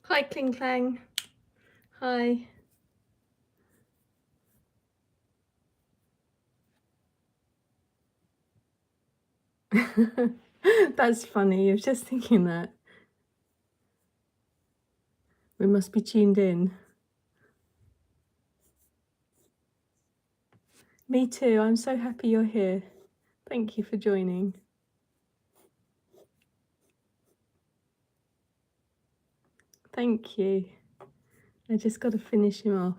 Hi, Kling Klang. Hi. That's funny. You're just thinking that. We must be tuned in. Me too. I'm so happy you're here. Thank you for joining. Thank you. I just got to finish him off.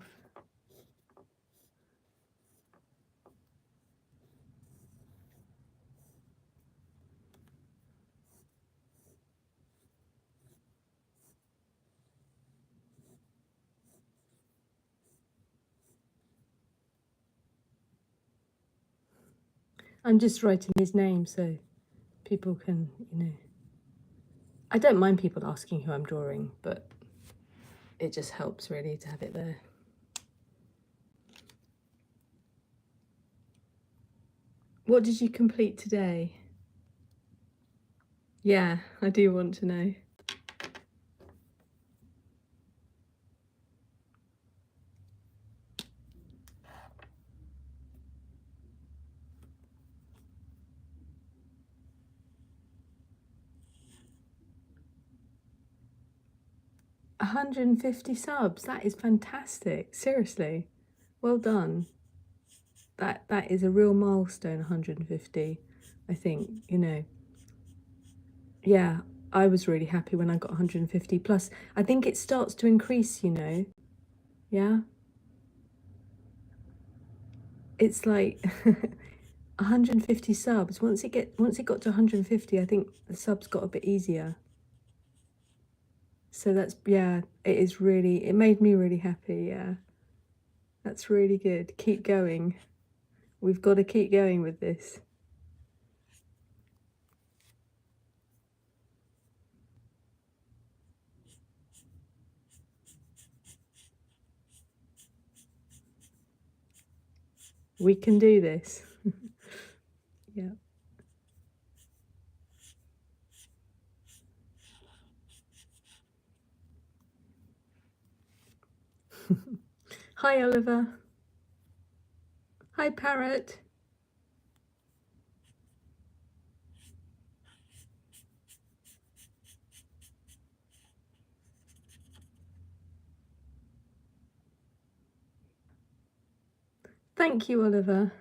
I'm just writing his name so people can, I don't mind people asking who I'm drawing, but it just helps really to have it there. What did you complete today? Yeah, I do want to know. $150 subs. That is fantastic. Seriously. Well done. That is a real milestone, 150, I think, Yeah, I was really happy when I got 150 plus. I think it starts to increase, Yeah. It's like 150 subs. Once it got to 150, I think the subs got a bit easier. So it made me really happy, yeah. That's really good. Keep going. We've got to keep going with this. We can do this. Yeah. Hi, Oliver. Hi, Parrot. Thank you, Oliver.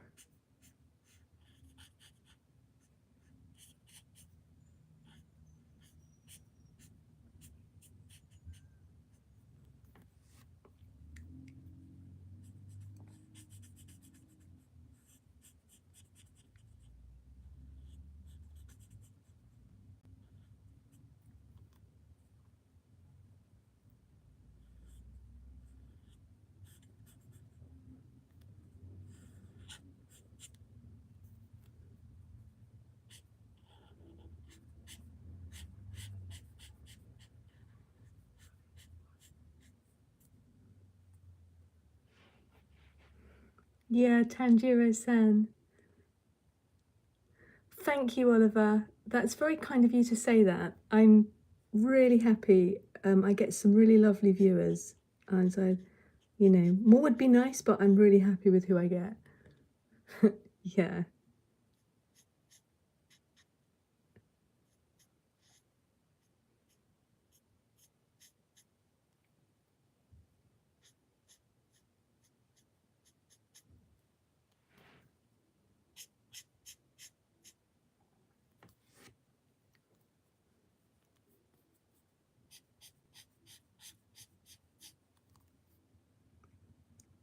Yeah, Tanjiro-san. Thank you, Oliver. That's very kind of you to say that. I'm really happy. I get some really lovely viewers. And so, more would be nice, but I'm really happy with who I get. Yeah.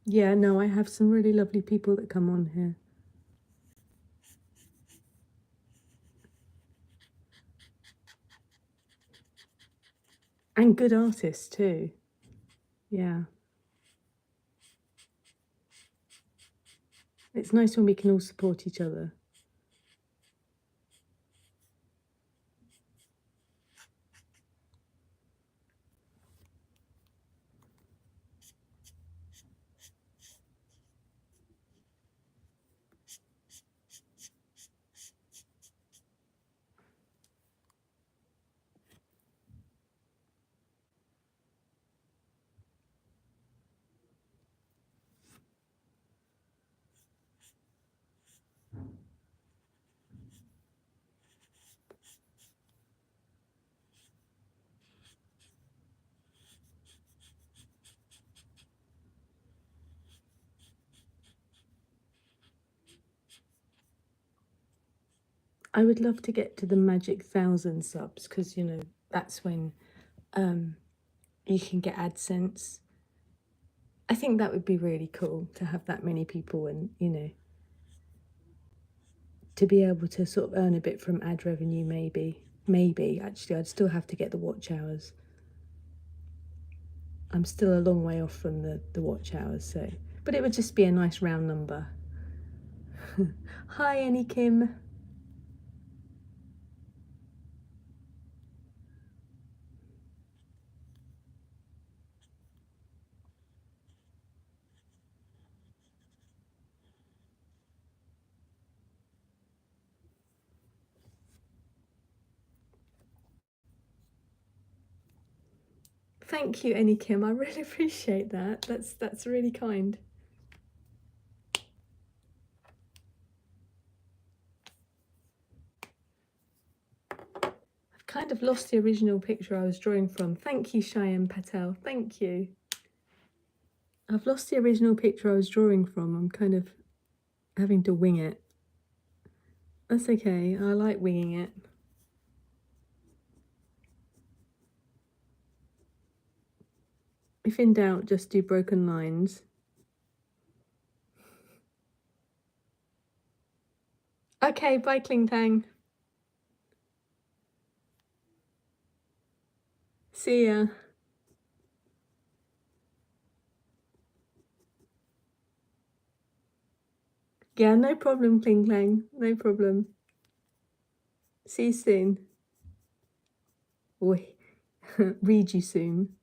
Yeah, no, I have some really lovely people that come on here. And good artists too. Yeah. It's nice when we can all support each other. I would love to get to the magic 1,000 subs, because, you know, that's when you can get AdSense. I think that would be really cool to have that many people, and, you know, to be able to sort of earn a bit from ad revenue, maybe. Maybe, actually, I'd still have to get the watch hours. I'm still a long way off from the watch hours, so. But it would just be a nice round number. Hi, Annie Kim. Thank you, Annie Kim. I really appreciate that. That's really kind. I've kind of lost the original picture I was drawing from. Thank you, Cheyenne Patel. Thank you. I've lost the original picture I was drawing from. I'm kind of having to wing it. That's okay. I like winging it. If in doubt, just do broken lines. Okay, bye, Kling Tang. See ya. Yeah, no problem, Kling Klang. No problem. See you soon. Or read you soon.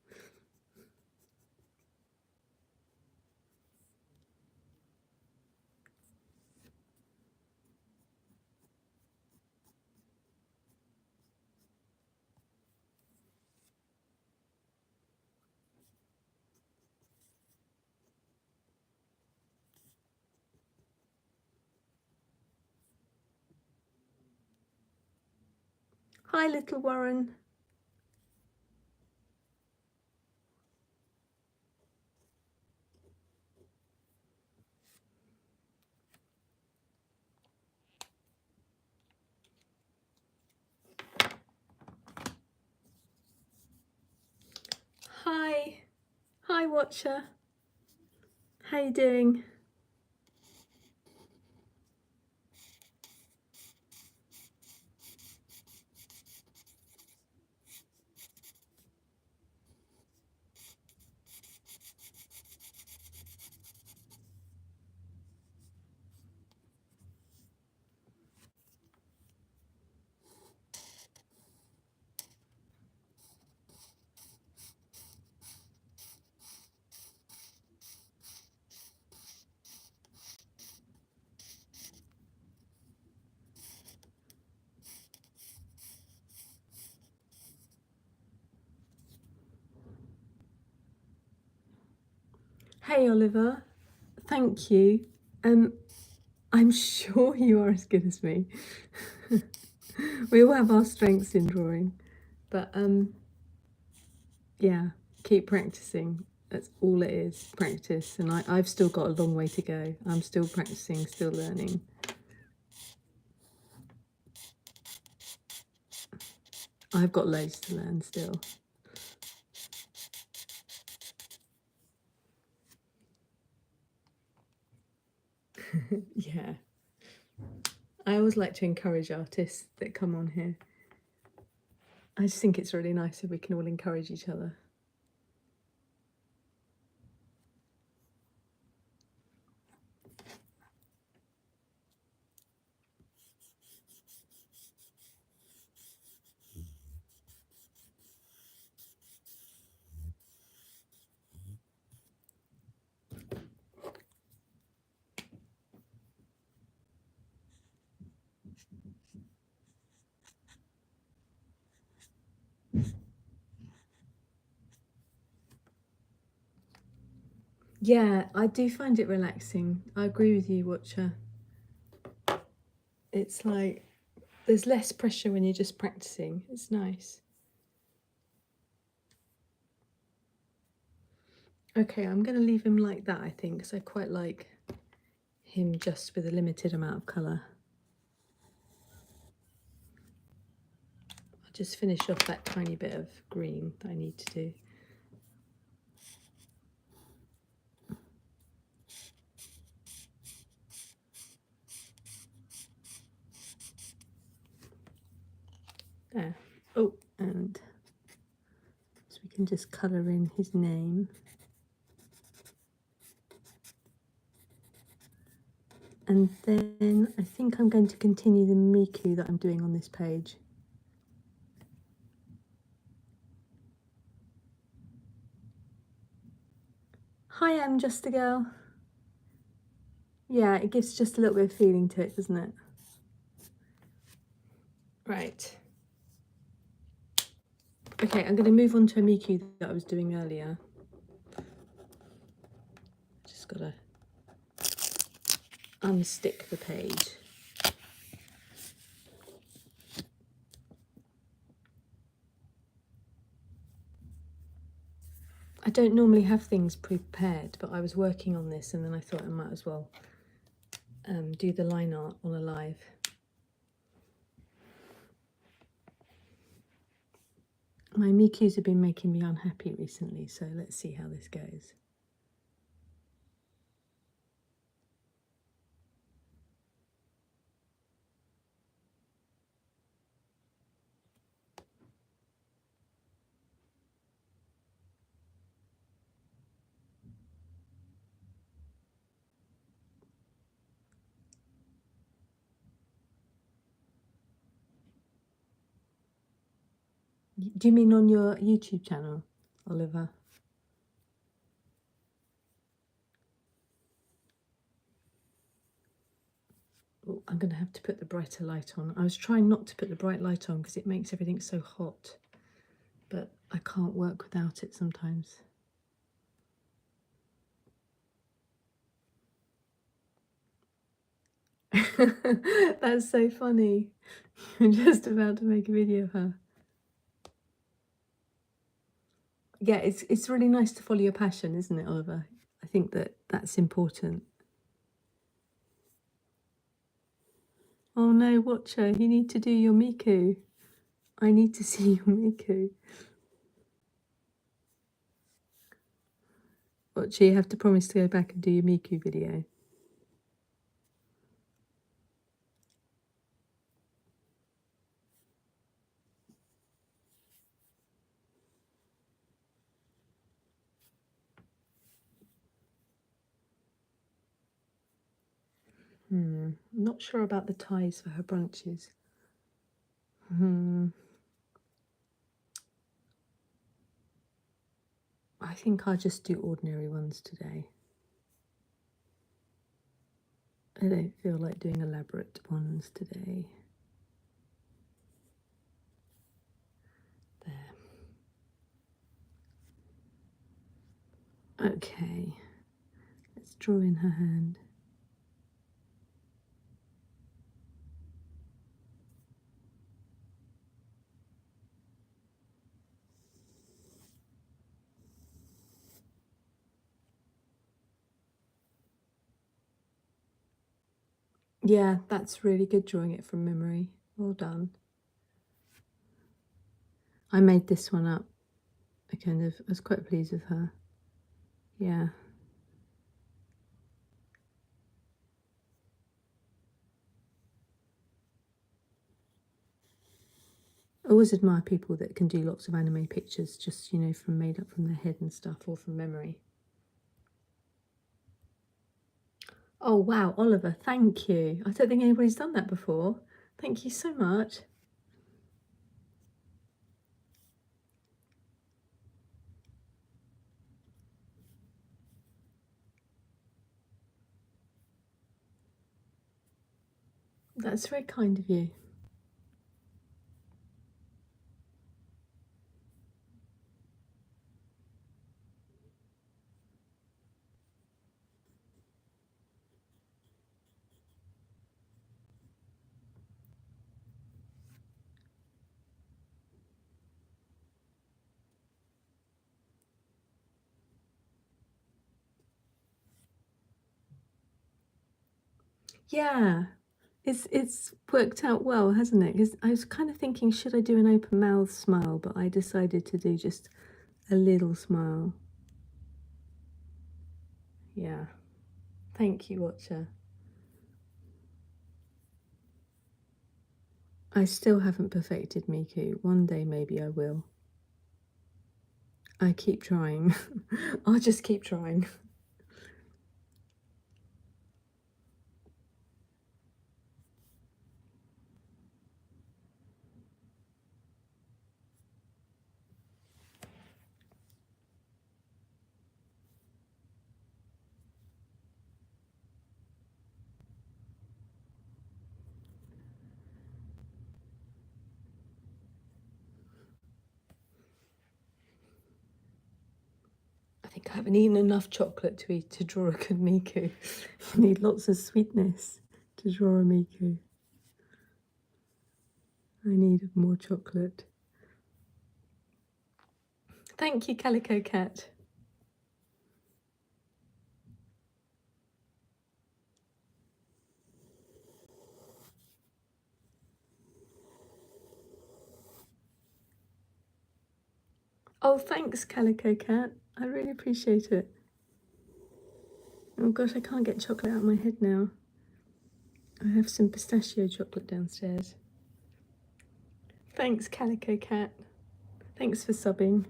Hi, little Warren. Hi. Hi, Watcher. How you doing? Hey, Oliver. Thank you. I'm sure you are as good as me. We all have our strengths in drawing, but yeah, keep practicing. That's all it is, practice. And I've still got a long way to go. I'm still practicing, still learning. I've got loads to learn still. Yeah. I always like to encourage artists that come on here. I just think it's really nice if we can all encourage each other. Yeah, I do find it relaxing. I agree with you, Watcher. It's like there's less pressure when you're just practicing. It's nice. Okay, I'm going to leave him like that, I think, because I quite like him just with a limited amount of colour. just finish off that tiny bit of green that I need to do. There. Oh, and so we can just colour in his name. And then I think I'm going to continue the Miku that I'm doing on this page. Hi, I'm just a girl. Yeah, it gives just a little bit of feeling to it, doesn't it? Right. Okay, I'm going to move on to a Miku that I was doing earlier. Just got to unstick the page. I don't normally have things prepared, but I was working on this and then I thought I might as well do the line art on a live. My Mikus have been making me unhappy recently, so let's see how this goes. Do you mean on your YouTube channel, Oliver? Oh, I'm going to have to put the brighter light on. I was trying not to put the bright light on because it makes everything so hot, but I can't work without it sometimes. That's so funny. I'm just about to make a video of her. Yeah, it's really nice to follow your passion, isn't it, Oliver? I think that's important. Oh no, Watcher, you need to do your Miku. I need to see your Miku. Watcher, you have to promise to go back and do your Miku video. I'm not sure about the ties for her branches. I think I'll just do ordinary ones today. I don't feel like doing elaborate ones today. There. Okay, let's draw in her hand. Yeah, that's really good drawing it from memory. Well done. I made this one up. I was quite pleased with her. Yeah. I always admire people that can do lots of anime pictures just, from made up from their head and stuff or from memory. Oh, wow, Oliver, thank you. I don't think anybody's done that before. Thank you so much. That's very kind of you. Yeah, It's worked out well, hasn't it? Because I was kind of thinking, should I do an open mouth smile? But I decided to do just a little smile. Yeah. Thank you, Watcher. I still haven't perfected Miku. One day maybe I will. I keep trying. I'll just keep trying. I think I haven't eaten enough chocolate to eat to draw a good Miku. You need lots of sweetness to draw a Miku. I needed more chocolate. Thank you, Calico Cat. Oh, thanks, Calico Cat. I really appreciate it. Oh gosh, I can't get chocolate out of my head now. I have some pistachio chocolate downstairs. Thanks, Calico Cat. Thanks for subbing.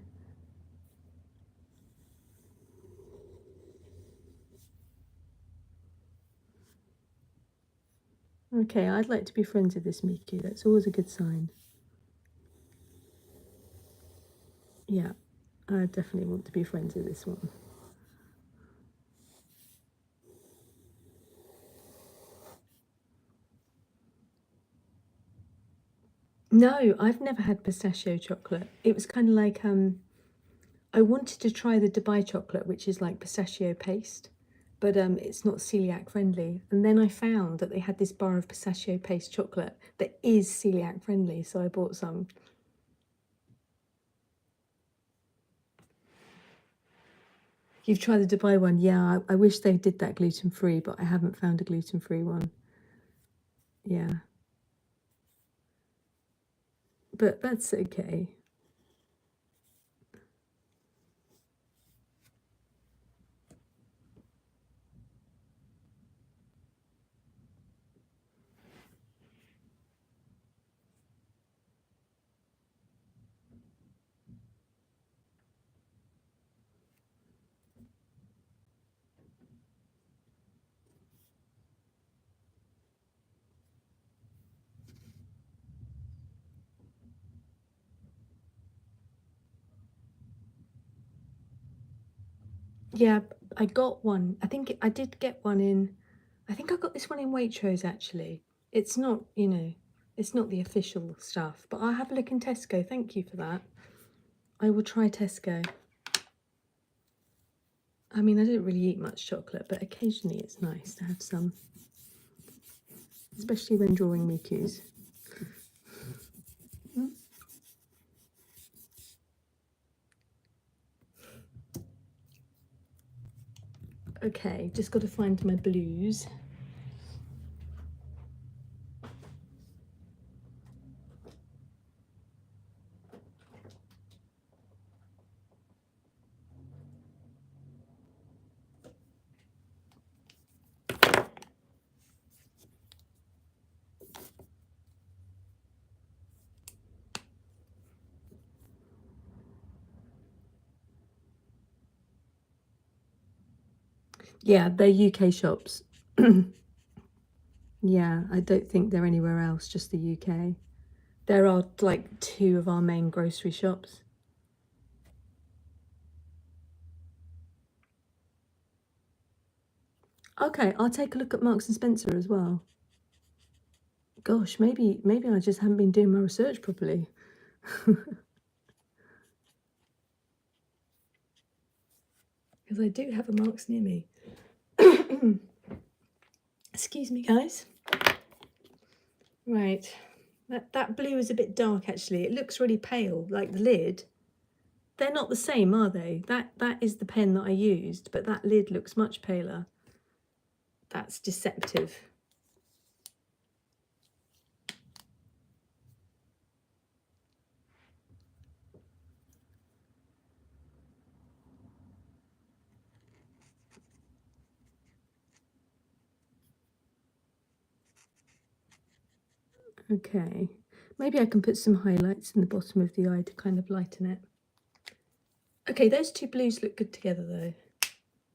Okay, I'd like to be friends with this Miku. That's always a good sign. Yeah, I definitely want to be friends with this one. No, I've never had pistachio chocolate. It was kind of like I wanted to try the Dubai chocolate, which is like pistachio paste, but it's not celiac friendly. And then I found that they had this bar of pistachio paste chocolate that is celiac friendly, so I bought some. You've tried the Dubai one? Yeah, I wish they did that gluten free, but I haven't found a gluten free one. Yeah. But that's okay. Yeah, I got one. I think I did get one in. I think I got this one in Waitrose actually. It's not, you know, it's not the official stuff, but I'll have a look in Tesco. Thank you for that. I will try Tesco. I mean, I don't really eat much chocolate, but occasionally it's nice to have some, especially when drawing Mikus. Okay, just got to find my blues. Yeah, they're UK shops. Yeah, I don't think they're anywhere else, just the UK. There are like 2 of our main grocery shops. Okay, I'll take a look at Marks and Spencer as well. Gosh, maybe I just haven't been doing my research properly. Because I do have a Marks near me. Excuse me, guys. Right. That blue is a bit dark actually. It looks really pale, like the lid. They're not the same, are they? That is the pen that I used, but that lid looks much paler. That's deceptive. Okay, maybe I can put some highlights in the bottom of the eye to kind of lighten it. Okay, those two blues look good together though.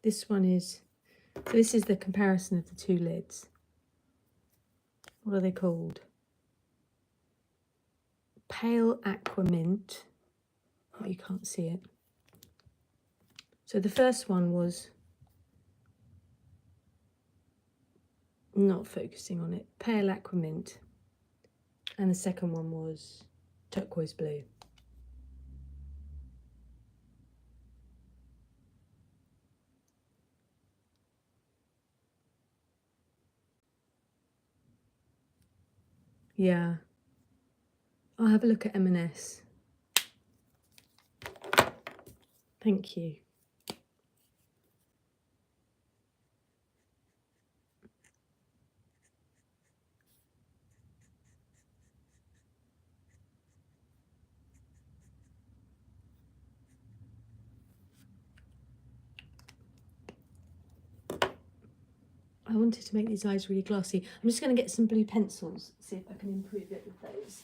This one is, so this is the comparison of the two lids. What are they called? Pale Aqua Mint. Oh, you can't see it. So the first one was not focusing on it, Pale Aqua Mint. And the second one was Turquoise Blue. Yeah, I'll have a look at M&S. Thank you. I wanted to make these eyes really glassy. I'm just going to get some blue pencils, see if I can improve it with those.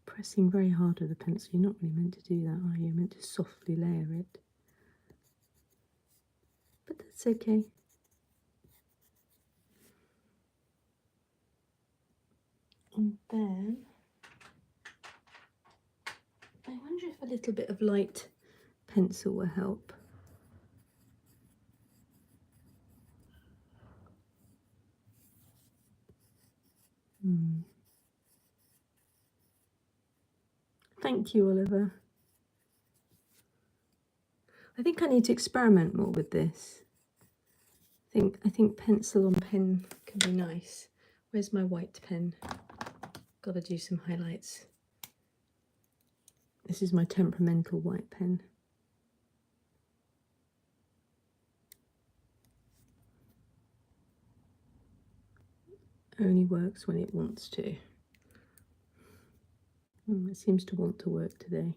Pressing very hard with the pencil. You're not really meant to do that, are you? You're meant to softly layer it. But that's okay. And then I wonder if a little bit of light pencil will help. Thank you, Oliver. I think I need to experiment more with this. I think pencil on pen can be nice. Where's my white pen? Got to do some highlights. This is my temperamental white pen. Only works when it wants to. It seems to want to work today.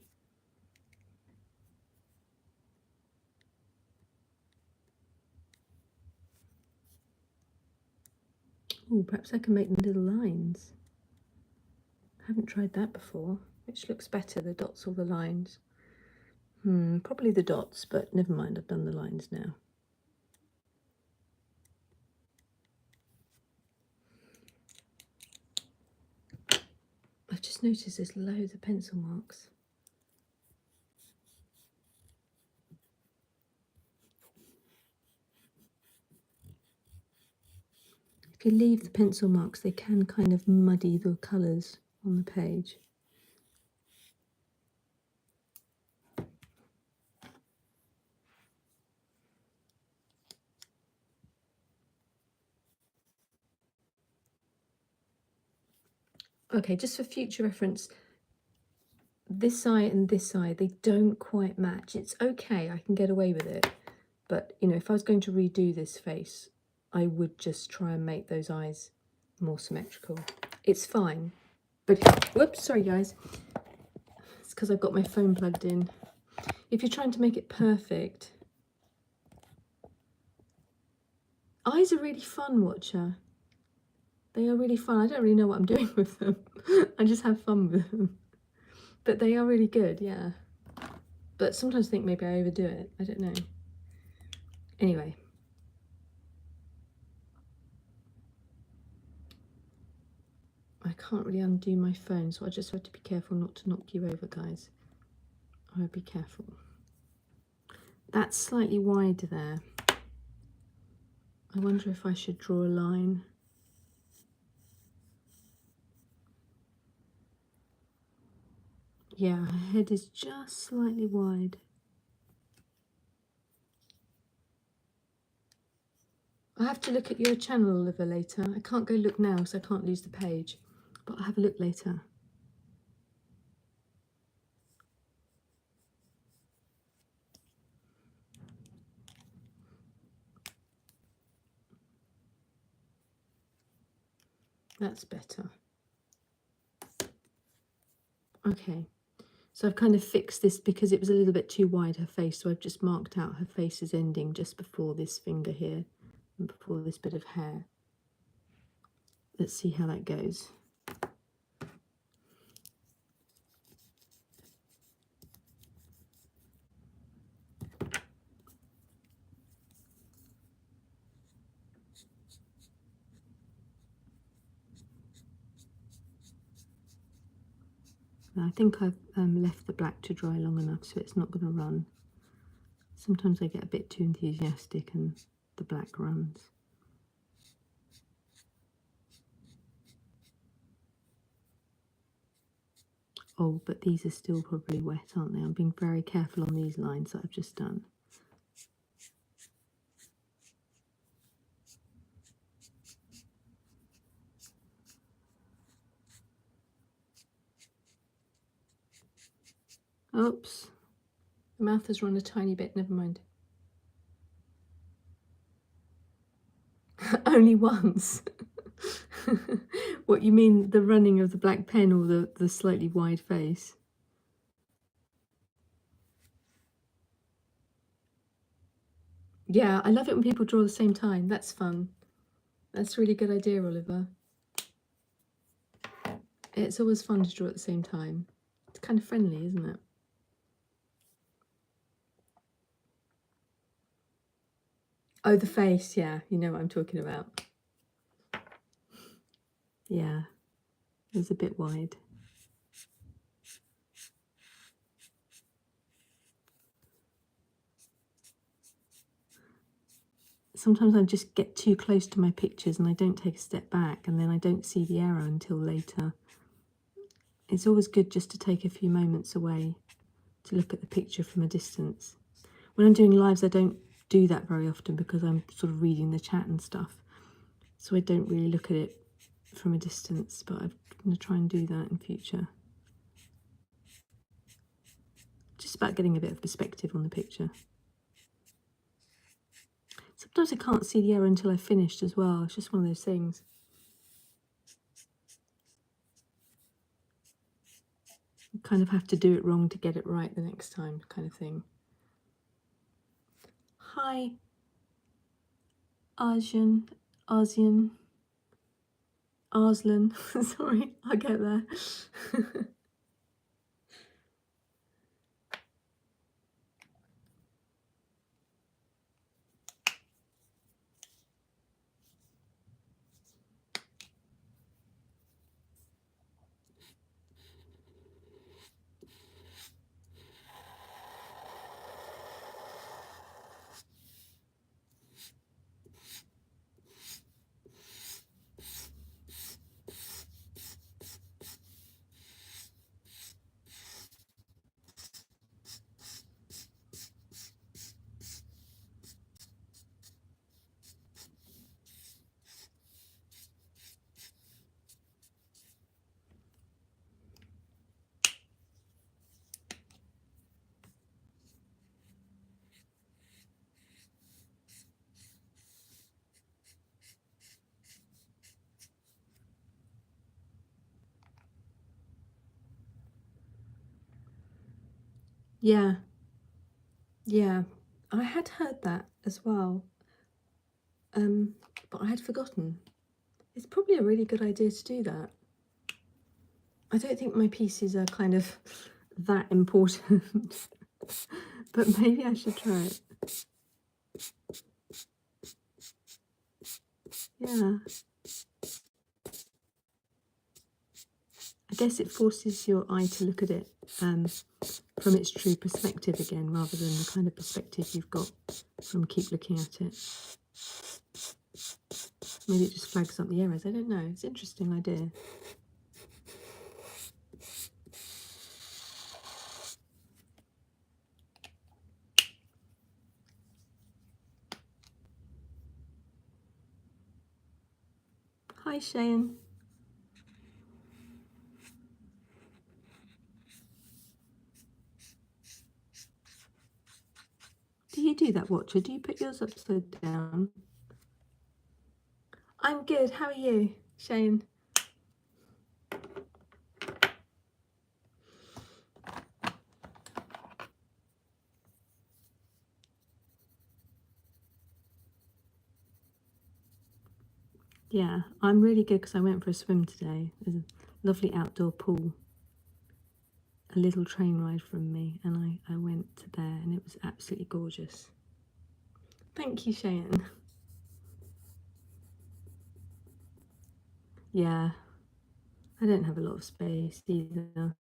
Oh, perhaps I can make them little lines. I haven't tried that before. Which looks better, the dots or the lines? Probably the dots, but never mind, I've done the lines now. I've just noticed there's loads of pencil marks. If you leave the pencil marks, they can kind of muddy the colours on the page. Okay, just for future reference, this eye and this eye, they don't quite match. It's okay, I can get away with it. But, you know, if I was going to redo this face, I would just try and make those eyes more symmetrical. It's fine. But, whoops, sorry guys. It's because I've got my phone plugged in. If you're trying to make it perfect, eyes are really fun, Watcher. They are really fun. I don't really know what I'm doing with them. I just have fun with them. But they are really good, yeah. But sometimes I think maybe I overdo it. I don't know. Anyway. I can't really undo my phone, so I just have to be careful not to knock you over, guys. I'll be careful. That's slightly wide there. I wonder if I should draw a line. Yeah, her head is just slightly wide. I have to look at your channel, Oliver, later. I can't go look now, so I can't lose the page. But I'll have a look later. That's better. Okay, so I've kind of fixed this because it was a little bit too wide, her face, so I've just marked out her face is ending just before this finger here and before this bit of hair. Let's see how that goes. I think I've left the black to dry long enough so it's not going to run. Sometimes I get a bit too enthusiastic and the black runs. Oh, but these are still probably wet, aren't they? I'm being very careful on these lines that I've just done. Oops, the mouth has run a tiny bit, never mind. Only once. What, you mean the running of the black pen or the slightly wide face? Yeah, I love it when people draw at the same time. That's fun. That's a really good idea, Oliver. It's always fun to draw at the same time. It's kind of friendly, isn't it? Oh, the face, yeah. You know what I'm talking about. Yeah, it was a bit wide. Sometimes I just get too close to my pictures and I don't take a step back, and then I don't see the error until later. It's always good just to take a few moments away to look at the picture from a distance. When I'm doing lives, I don't do that very often because I'm sort of reading the chat and stuff. So I don't really look at it from a distance, but I'm going to try and do that in future. Just about getting a bit of perspective on the picture. Sometimes I can't see the error until I've finished as well. It's just one of those things. You kind of have to do it wrong to get it right the next time, kind of thing. Hi, Arslan. Sorry, I'll get there. Yeah, I had heard that as well, but I had forgotten. It's probably a really good idea to do that. I don't think my pieces are kind of that important, but maybe I should try it. Yeah. I guess it forces your eye to look at it from its true perspective again, rather than the kind of perspective you've got from keep looking at it. Maybe it just flags up the errors. I don't know. It's an interesting idea. Hi, Cheyenne. Do you do that, Watcher? Do you put yours upside down? I'm good. How are you, Shane? Yeah, I'm really good because I went for a swim today. There's a lovely outdoor pool, a little train ride from me, and I went to there and it was absolutely gorgeous. Thank you, Cheyenne. Yeah, I don't have a lot of space either.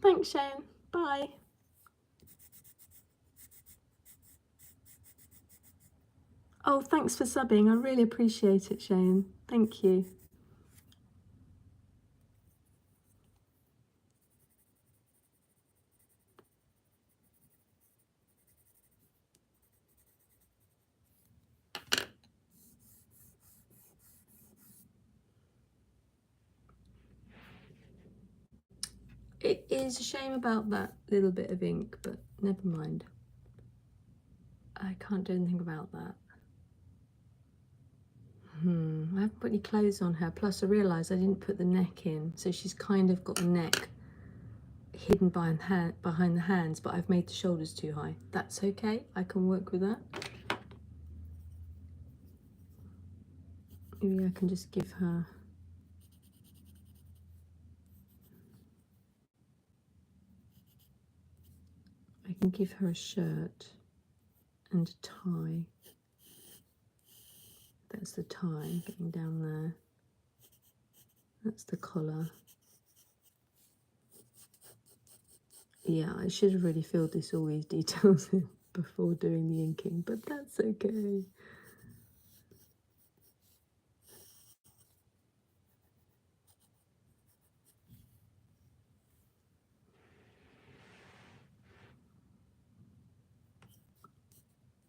Thanks, Cheyenne. Bye. Oh, thanks for subbing. I really appreciate it, Cheyenne. Thank you. It is a shame about that little bit of ink, but never mind. I can't do anything about that. I haven't put any clothes on her. Plus I realised I didn't put the neck in. So she's kind of got a neck hidden behind the hands, but I've made the shoulders too high. That's okay. I can work with that. Maybe I can just give her... I can give her a shirt and a tie. That's the tie getting down there. That's the collar. Yeah, I should have really filled all these details in before doing the inking, but that's okay.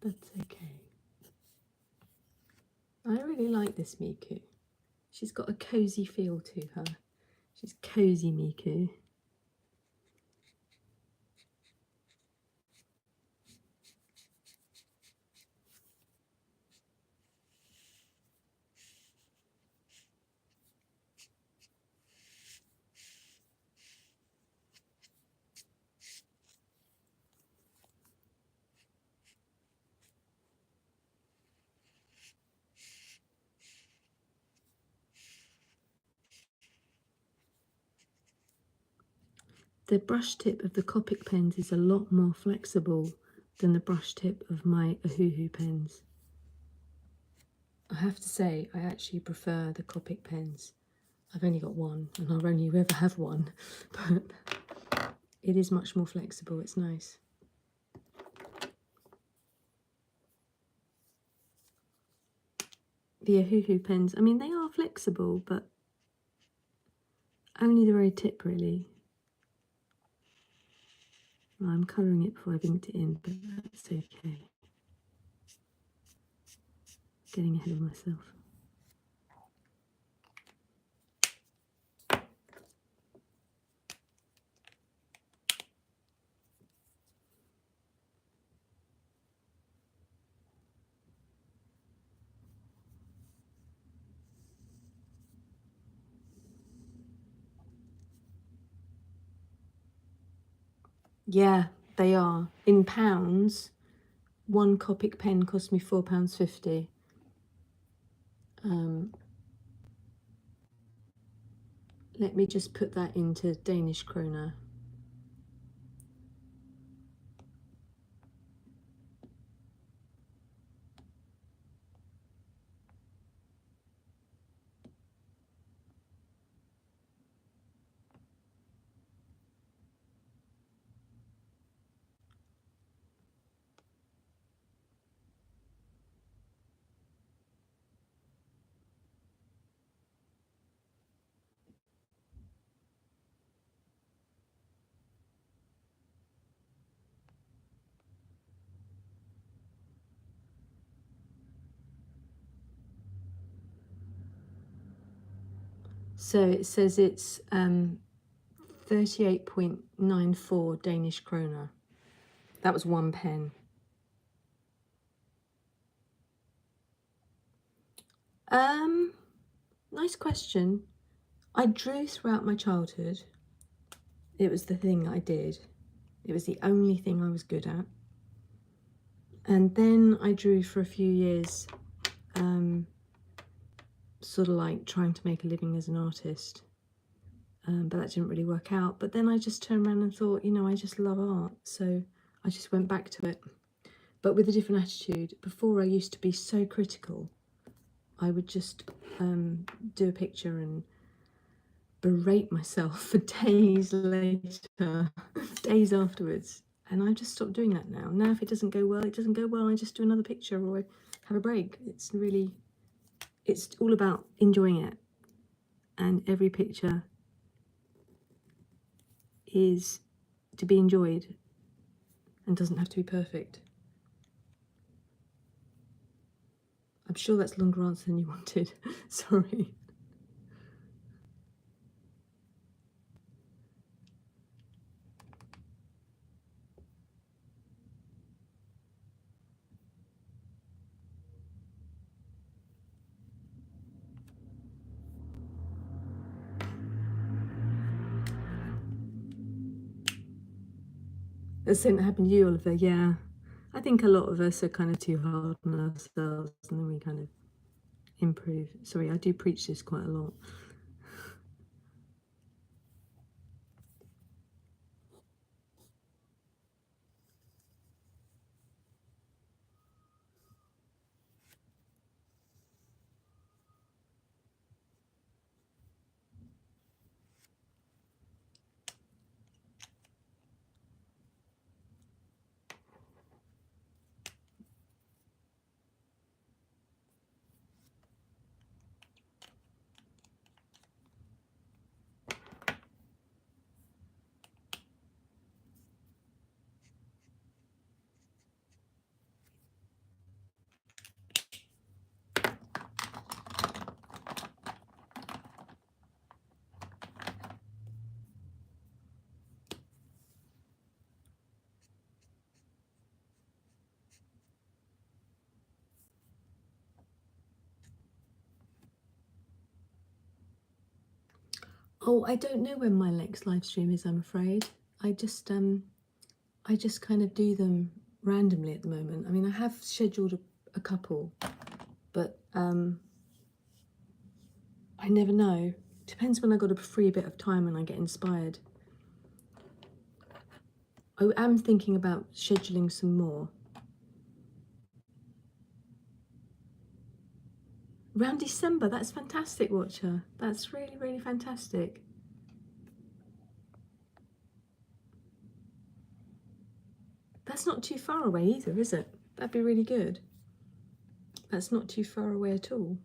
That's okay. I really like this Miku. She's got a cozy feel to her. She's cozy Miku. The brush tip of the Copic pens is a lot more flexible than the brush tip of my Ohuhu pens. I have to say, I actually prefer the Copic pens. I've only got one, and I'll only ever have one, but it is much more flexible. It's nice. The Ohuhu pens, I mean, they are flexible, but only the very tip, really. I'm colouring it before I've inked it in, but that's okay. Getting ahead of myself. Yeah, they are. In pounds, one Copic pen cost me £4.50. Let me just put that into Danish kroner. So it says it's 38.94 Danish kroner. That was 1 pen. Nice question. I drew throughout my childhood. It was the thing I did. It was the only thing I was good at. And then I drew for a few years, sort of like trying to make a living as an artist. But that didn't really work out. But then I just turned around and thought, you know, I just love art. So I just went back to it, but with a different attitude. Before, I used to be so critical. I would just do a picture and berate myself for days later, days afterwards. And I just stopped doing that now. Now, if it doesn't go well, it doesn't go well. I just do another picture or I have a break. It's all about enjoying it. And every picture is to be enjoyed and doesn't have to be perfect. I'm sure that's a longer answer than you wanted. Sorry. The same that happened to you, Oliver. Yeah. I think a lot of us are kind of too hard on ourselves and then we kind of improve. Sorry, I do preach this quite a lot. Oh, I don't know when my next live stream is, I'm afraid. I just kind of do them randomly at the moment. I mean, I have scheduled a couple, but I never know. Depends when I got a free bit of time and I get inspired. I am thinking about scheduling some more. Around December, that's fantastic, Watcher. That's really, really fantastic. That's not too far away either, is it? That'd be really good. That's not too far away at all.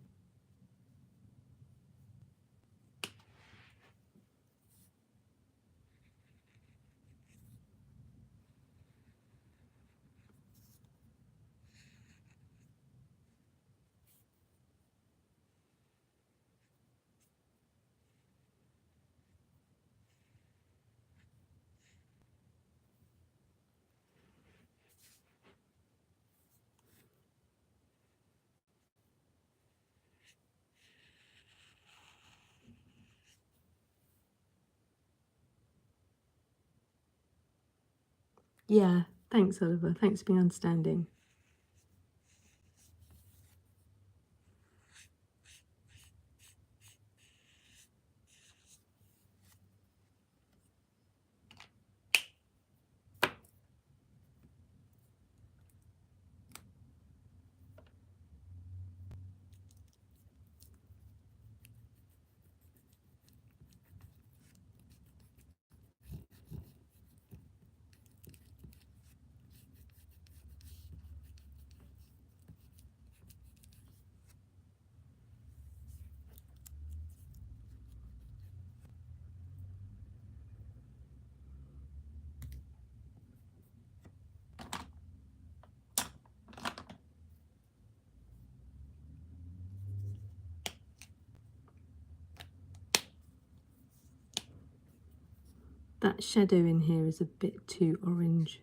Yeah, thanks, Oliver. Thanks for being understanding. that shadow in here is a bit too orange.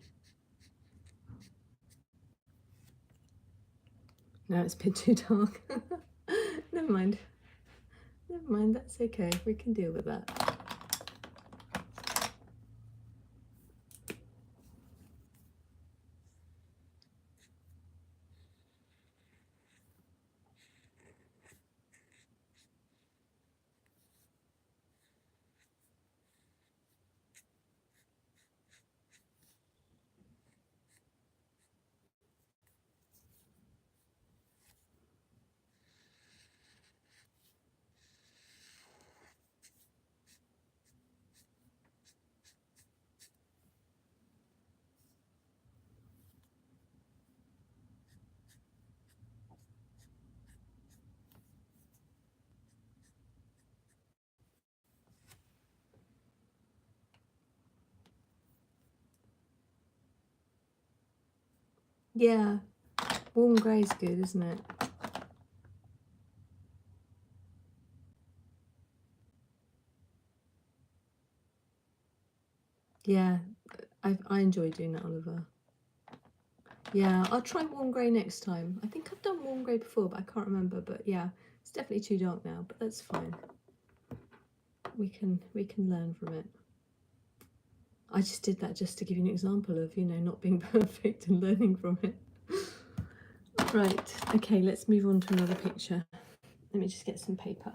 No, it's a bit too dark. Never mind. Never mind, that's okay. We can deal with that. Yeah, warm grey's good, isn't it? Yeah, I enjoy doing that, Oliver. Yeah, I'll try warm grey next time. I think I've done warm grey before, but I can't remember. But yeah, it's definitely too dark now, but that's fine. We can learn from it. I just did that just to give you an example of, you know, not being perfect and learning from it. Right, okay, let's move on to another picture. Let me just get some paper.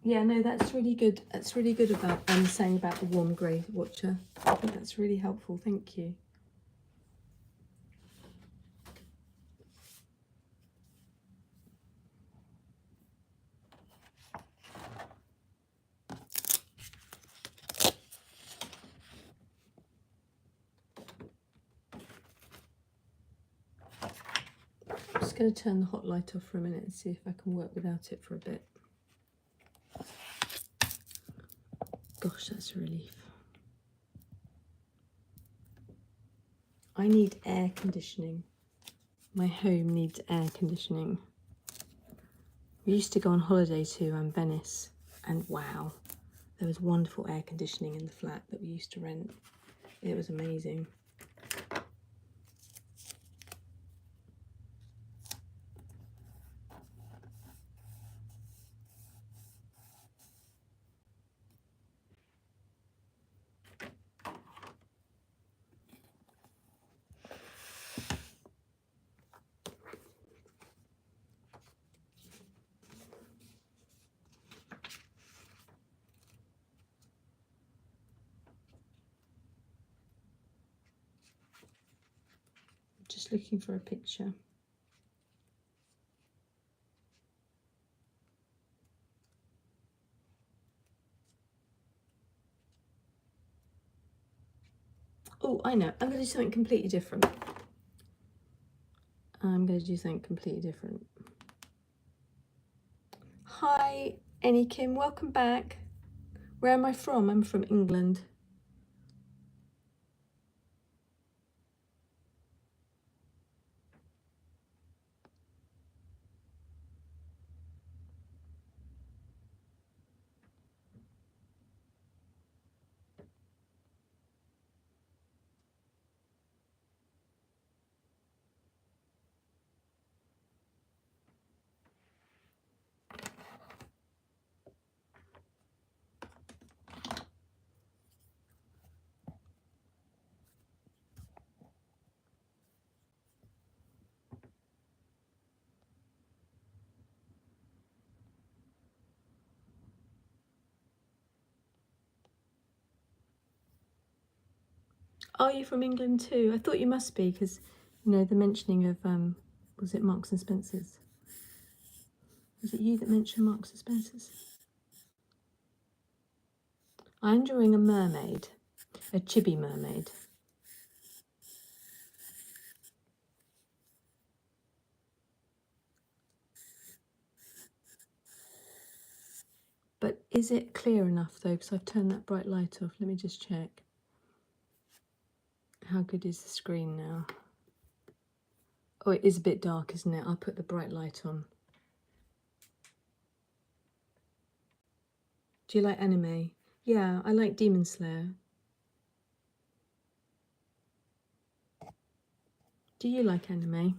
Yeah, no, that's really good. That's really good about saying about the warm grey watcher. I think that's really helpful. Thank you. I'm just going to turn the hot light off for a minute and see if I can work without it for a bit. Gosh, that's a relief. I need air conditioning. My home needs air conditioning. We used to go on holiday to Venice, and wow, there was wonderful air conditioning in the flat that we used to rent. It was amazing. Just looking for a picture. Oh, I know. I'm going to do something completely different. Hi, Annie Kim. Welcome back. Where am I from? I'm from England. Are you from England too? I thought you must be, because, you know, the mentioning of, was it Marks and Spencer's? Was it you that mentioned Marks and Spencer's? I'm drawing a mermaid, a chibi mermaid. Is it clear enough though? Because I've turned that bright light off. Let me just check. How good is the screen now? Oh, it is a bit dark, isn't it? I'll put the bright light on. Do you like anime? Yeah, I like Demon Slayer. Do you like anime?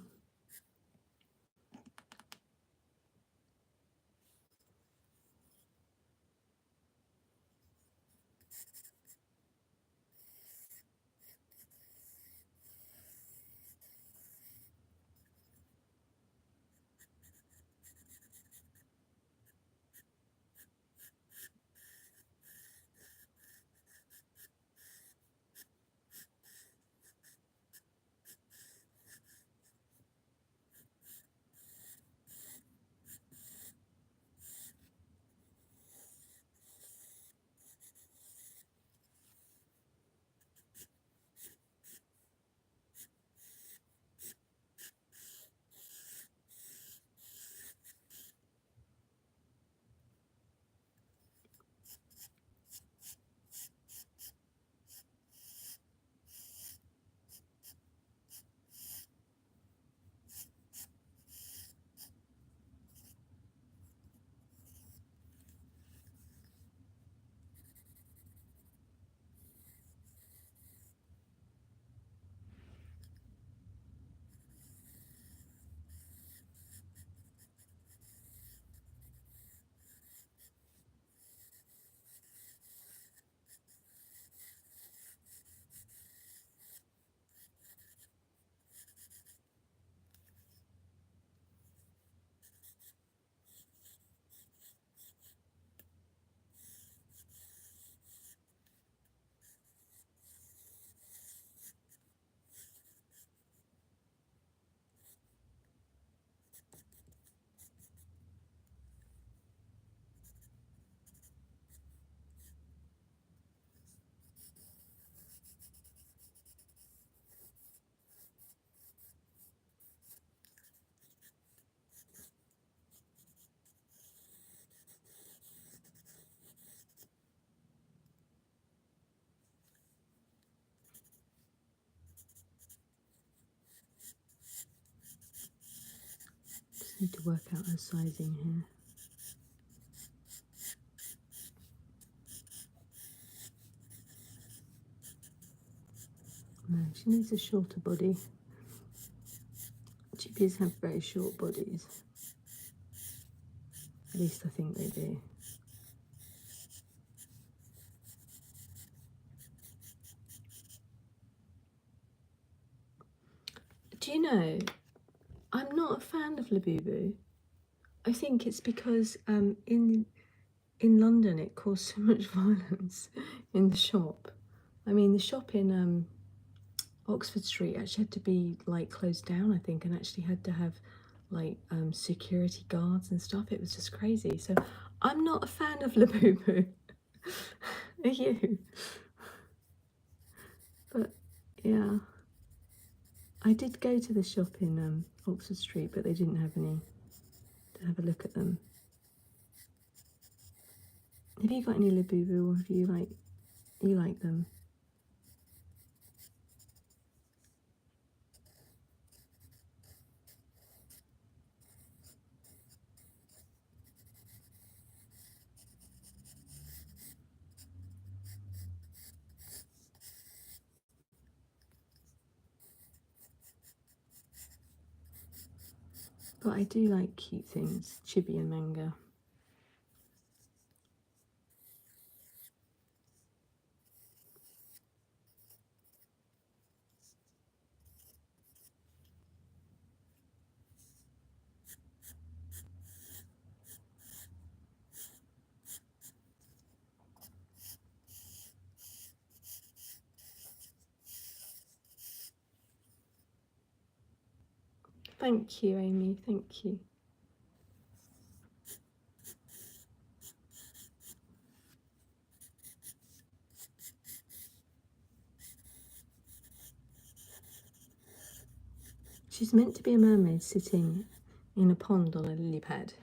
Just need to work out her sizing here. No, she needs a shorter body. Chippies have very short bodies. At least I think they do. Do you know, I'm not a fan of Labubu. I think it's because in London it caused so much violence in the shop. I mean, the shop in Oxford Street actually had to be like closed down, I think, and actually had to have like security guards and stuff. It was just crazy. So I'm not a fan of Labubu. Are you? But yeah, I did go to the shop in Oxford Street, but they didn't have any to have a look at them. Have you got any Labubu, or have you like them? But I do like cute things, chibi and manga. Thank you, Amy, thank you. She's meant to be a mermaid sitting in a pond on a lily pad.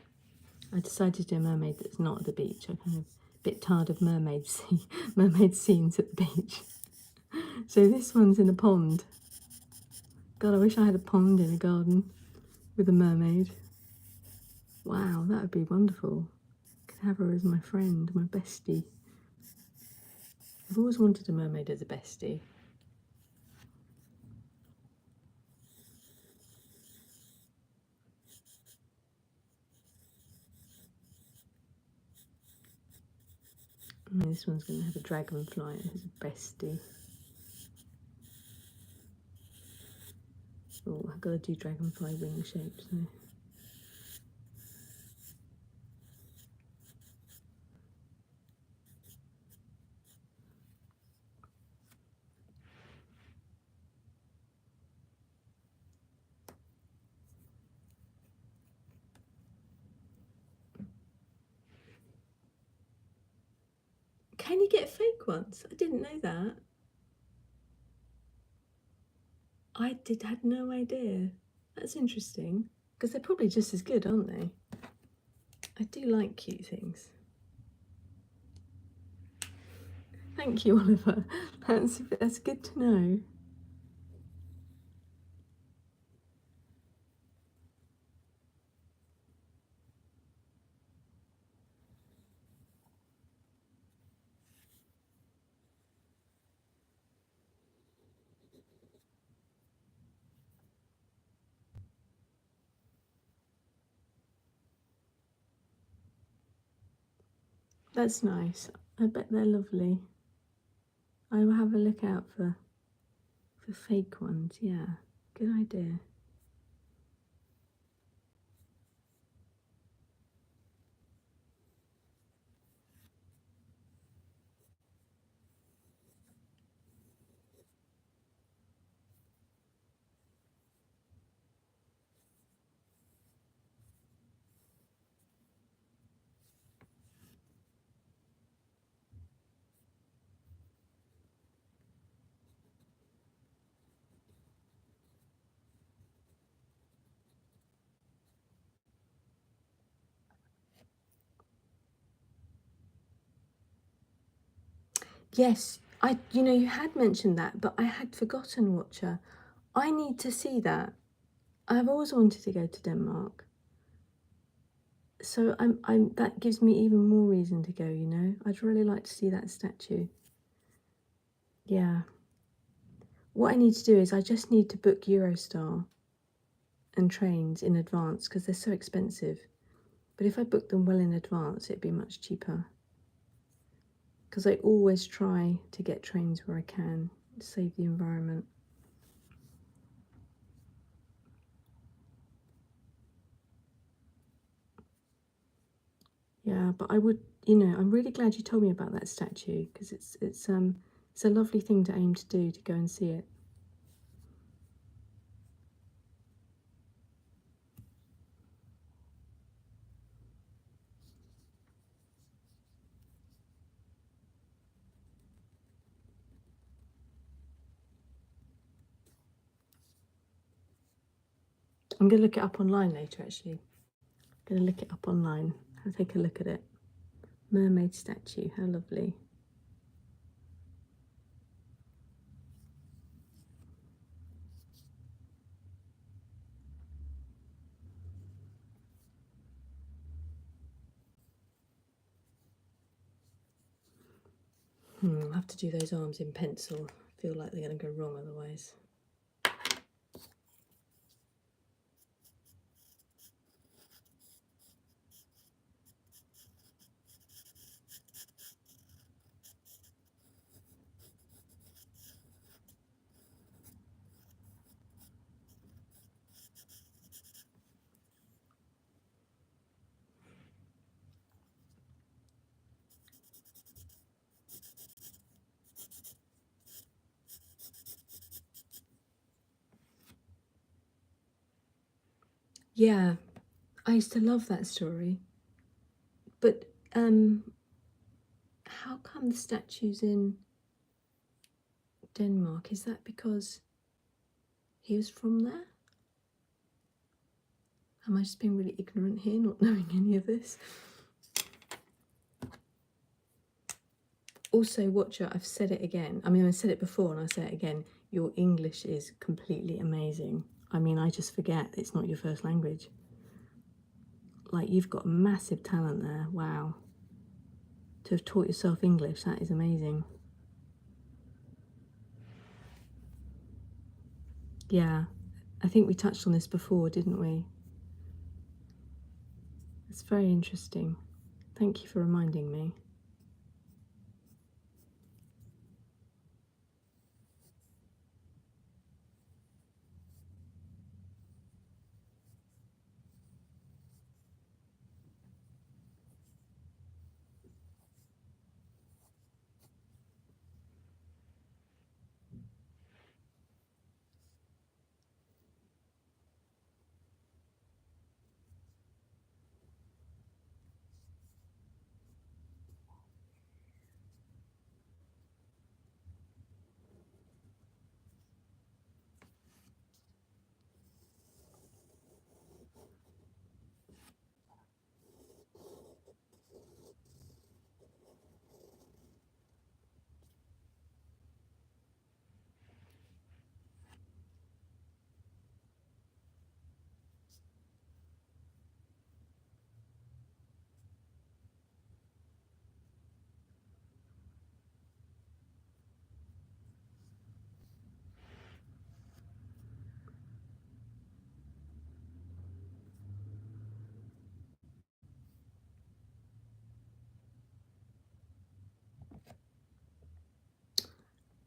I decided to do a mermaid that's not at the beach. I kind of bit tired of mermaid scenes at the beach. So this one's in a pond. God, I wish I had a pond in a garden with a mermaid. Wow, that would be wonderful. I could have her as my friend, my bestie. I've always wanted a mermaid as a bestie. And this one's going to have a dragonfly as a bestie. Oh, I've got to do dragonfly wing shapes now. Can you get fake ones? I didn't know that. I had no idea. That's interesting, because they're probably just as good, aren't they? I do like cute things. Thank you, Oliver. That's good to know. That's nice. I bet they're lovely. I will have a look out for fake ones. Yeah, good idea. Yes, you had mentioned that, but I had forgotten, Watcher. I need to see that. I've always wanted to go to Denmark. So that gives me even more reason to go, I'd really like to see that statue. Yeah. What I need to do is I just need to book Eurostar and trains in advance because they're so expensive. But if I book them well in advance, it'd be much cheaper. Because I always try to get trains where I can to save the environment. Yeah, but I would, I'm really glad you told me about that statue because it's a lovely thing to aim to do, to go and see it. I'm going to look it up online later, actually. I'm going to look it up online and take a look at it. Mermaid statue, how lovely. I'll have to do those arms in pencil. I feel like they're going to go wrong otherwise. Yeah, I used to love that story. But how come the statue's in Denmark? Is that because he was from there? Am I just being really ignorant here, not knowing any of this? Also, Watcher, I've said it again. I mean, I said it before and I say it again. Your English is completely amazing. I mean, I just forget it's not your first language. Like, you've got massive talent there. Wow. To have taught yourself English, that is amazing. Yeah, I think we touched on this before, didn't we? It's very interesting. Thank you for reminding me.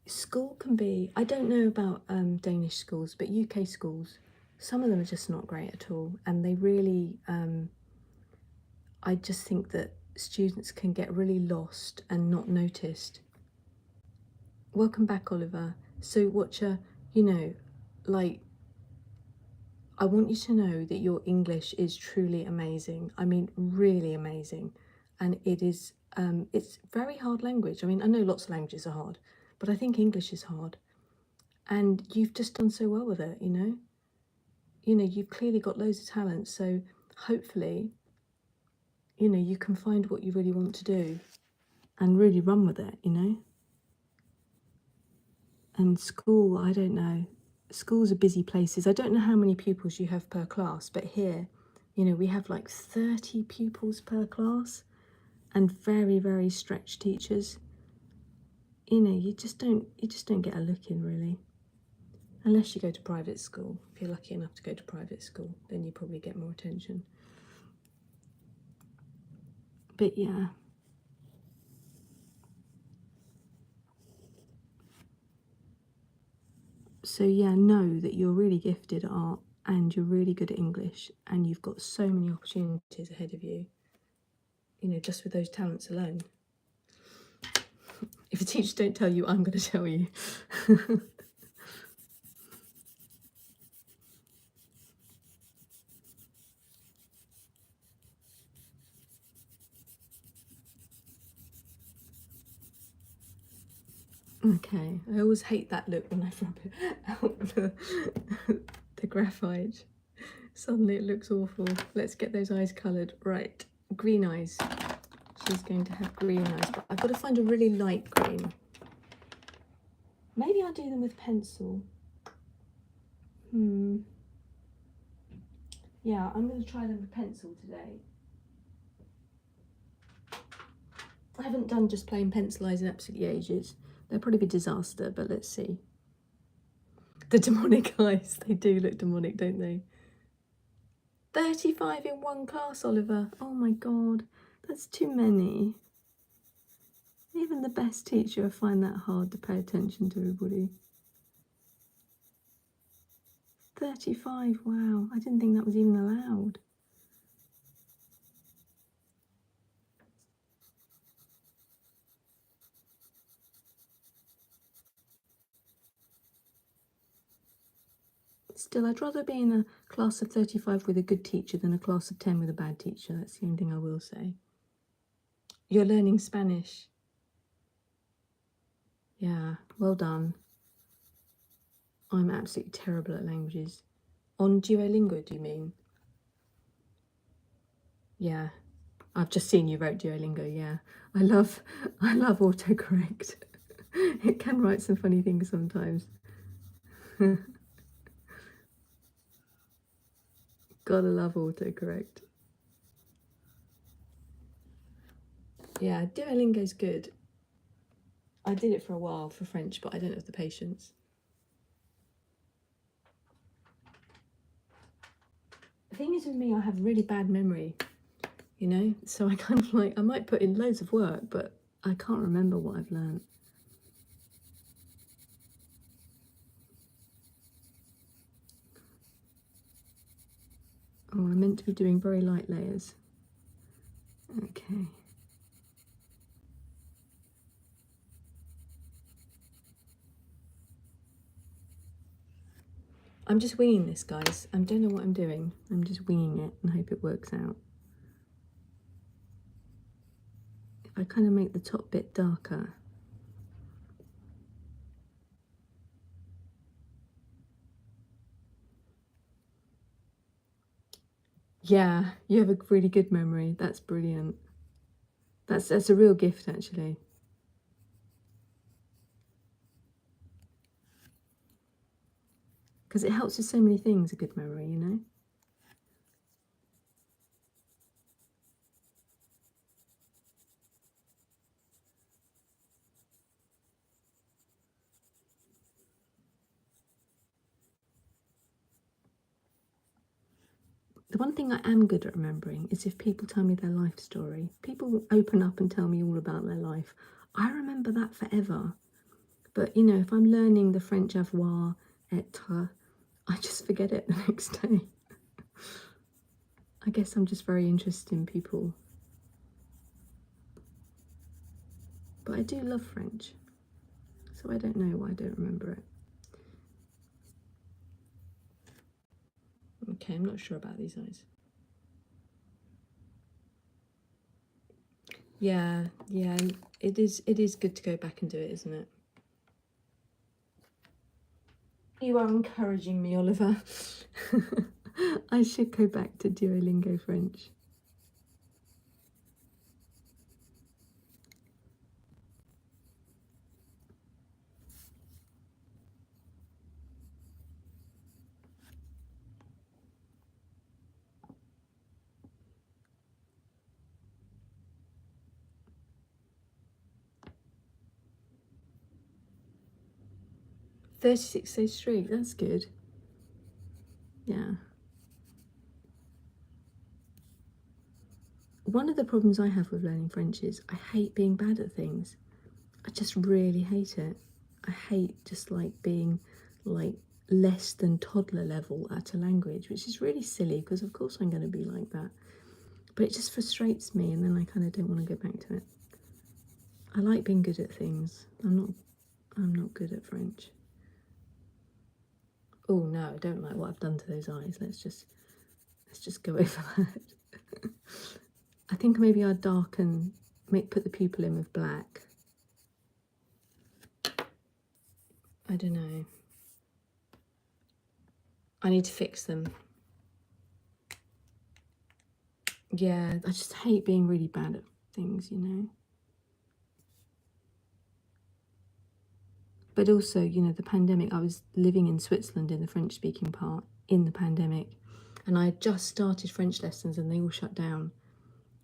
School can be, I don't know about Danish schools, but UK schools, some of them are just not great at all. And they really, I just think that students can get really lost and not noticed. Welcome back, Oliver. So, Watcher, you know, like, I want you to know that your English is truly amazing. I mean, really amazing. And it is, it's very hard language. I mean, I know lots of languages are hard, but I think English is hard. And you've just done so well with it, you know? You know, you've clearly got loads of talent. So hopefully, you know, you can find what you really want to do and really run with it, you know? And school, I don't know. Schools are busy places. I don't know how many pupils you have per class, but here, you know, we have like 30 pupils per class and very, very stretched teachers. You know, you just don't get a look in really. Unless you go to private school. If you're lucky enough to go to private school, then you probably get more attention. But yeah. So yeah, know that you're really gifted at art and you're really good at English and you've got so many opportunities ahead of you, you know, just with those talents alone. If the teachers don't tell you, I'm going to tell you. Okay, I always hate that look when I rub it out the graphite. Suddenly it looks awful. Let's get those eyes coloured. Right, green eyes. She's going to have green eyes, but I've got to find a really light green. Maybe I'll do them with pencil. Yeah, I'm going to try them with pencil today. I haven't done just plain pencil eyes in absolutely ages. They'll probably be a disaster, but let's see. The demonic eyes, they do look demonic, don't they? 35 in one class, Oliver. Oh my God, that's too many. Even the best teacher will find that hard to pay attention to everybody. 35, wow, I didn't think that was even allowed. Still, I'd rather be in a class of 35 with a good teacher than a class of 10 with a bad teacher. That's the only thing I will say. You're learning Spanish. Yeah, well done. I'm absolutely terrible at languages. On Duolingo, do you mean? Yeah, I've just seen you wrote Duolingo, yeah. I love autocorrect. It can write some funny things sometimes. Gotta love autocorrect. Yeah, Duolingo's good. I did it for a while for French, but I don't have the patience. The thing is with me, I have really bad memory, you know? So I kind of like, I might put in loads of work, but I can't remember what I've learned. Oh, I'm meant to be doing very light layers. Okay. I'm just winging this, guys. I don't know what I'm doing. I'm just winging it and hope it works out. If I kind of make the top bit darker. Yeah, you have a really good memory. That's brilliant. That's a real gift, actually. Because it helps with so many things, a good memory, you know? The one thing I am good at remembering is if people tell me their life story. People open up and tell me all about their life. I remember that forever. But, you know, if I'm learning the French avoir, être, I just forget it the next day. I guess I'm just very interested in people. But I do love French. So I don't know why I don't remember it. Okay, I'm not sure about these eyes. Yeah, it is good to go back and do it, isn't it? You are encouraging me, Oliver. I should go back to Duolingo French. "36 Street, that's good. Yeah. One of the problems I have with learning French is I hate being bad at things. I just really hate it. I hate just like being like less than toddler level at a language, which is really silly because of course I'm going to be like that. But it just frustrates me and then I kind of don't want to go back to it. I like being good at things. I'm not good at French. Oh no, I don't like what I've done to those eyes. Let's just go over that. I think maybe I'd darken, put the pupil in with black. I don't know. I need to fix them. Yeah, I just hate being really bad at things, you know. But also, you know, the pandemic, I was living in Switzerland in the French speaking part in the pandemic. And I had just started French lessons and they all shut down.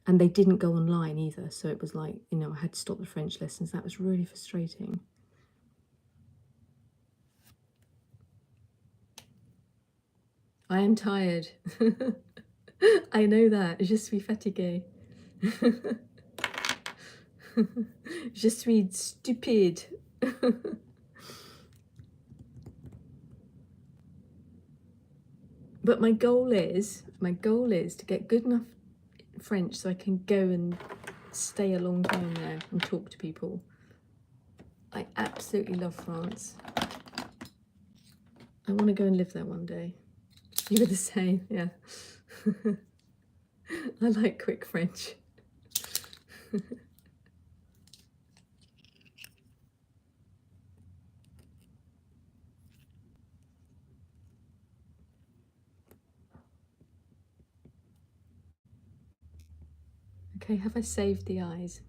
And they didn't go online either. So it was like, you know, I had to stop the French lessons. That was really frustrating. I am tired. I know that. Je suis fatiguée. Je suis stupide. But my goal is to get good enough French so I can go and stay a long time there and talk to people. I absolutely love France. I want to go and live there one day. You were the same, yeah. I like quick French. Okay, have I saved the eyes?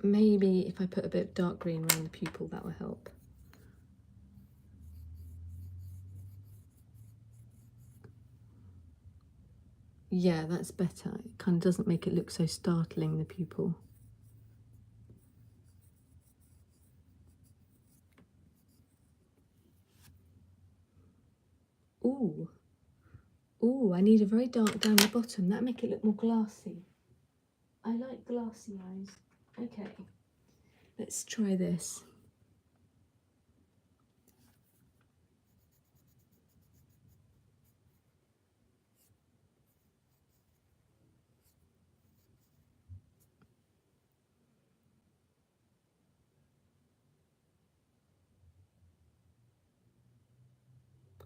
Maybe if I put a bit of dark green around the pupil, that will help. Yeah, that's better. It kind of doesn't make it look so startling, the pupil. Ooh. Ooh, I need a very dark down the bottom. That'll make it look more glassy. I like glassy eyes. Okay, let's try this.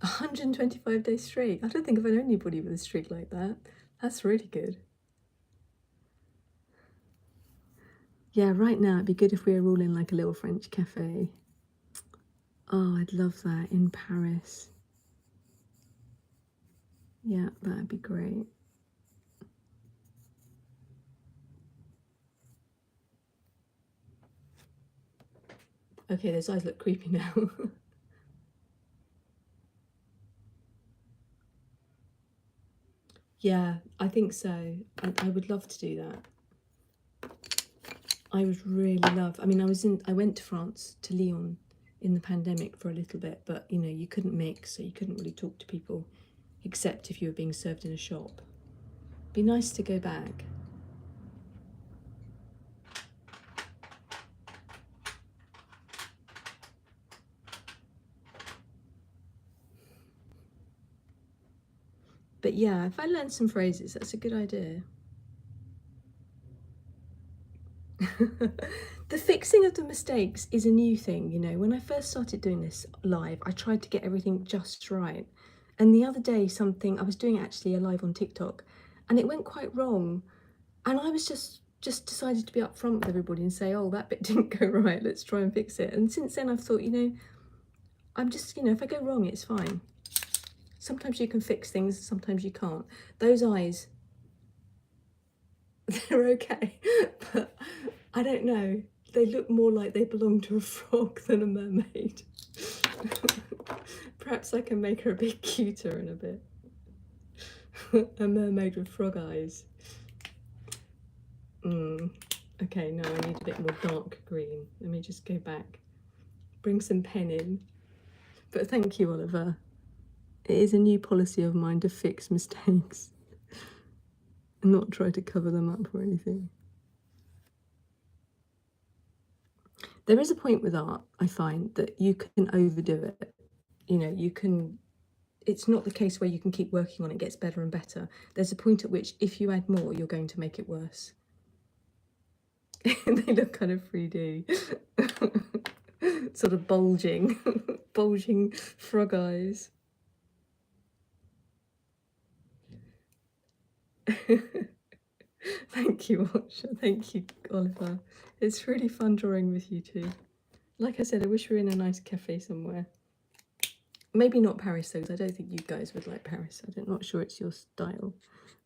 $125 streak. I don't think I've known anybody with a streak like that. That's really good. Yeah, right now it'd be good if we were all in like a little French cafe. Oh, I'd love that in Paris. Yeah, that'd be great. Okay, those eyes look creepy now. Yeah, I think so. I would love to do that. I would really love. I mean, I went to France, to Lyon, in the pandemic for a little bit, but you know, you couldn't mix, so you couldn't really talk to people, except if you were being served in a shop. Be nice to go back. But yeah, if I learn some phrases, that's a good idea. The fixing of the mistakes is a new thing, you know. When I first started doing this live, I tried to get everything just right. And the other day, I was doing actually a live on TikTok, and it went quite wrong. And I was just decided to be upfront with everybody and say, oh, that bit didn't go right, let's try and fix it. And since then I've thought, you know, I'm just, you know, if I go wrong, it's fine. Sometimes you can fix things, sometimes you can't. Those eyes, they're okay, but I don't know. They look more like they belong to a frog than a mermaid. Perhaps I can make her a bit cuter in a bit. A mermaid with frog eyes. Okay, no, I need a bit more dark green. Let me just go back. Bring some pen in. But thank you, Oliver. It is a new policy of mine to fix mistakes and not try to cover them up or anything. There is a point with art, I find, that you can overdo it. You know, you can, it's not the case where you can keep working on it, gets better and better. There's a point at which if you add more, you're going to make it worse. They look kind of 3D. Sort of bulging, bulging frog eyes. Thank you, Watcher. Thank you, Oliver. It's really fun drawing with you two. Like I said, I wish we were in a nice cafe somewhere. Maybe not Paris, though, because I don't think you guys would like Paris. I'm not sure it's your style.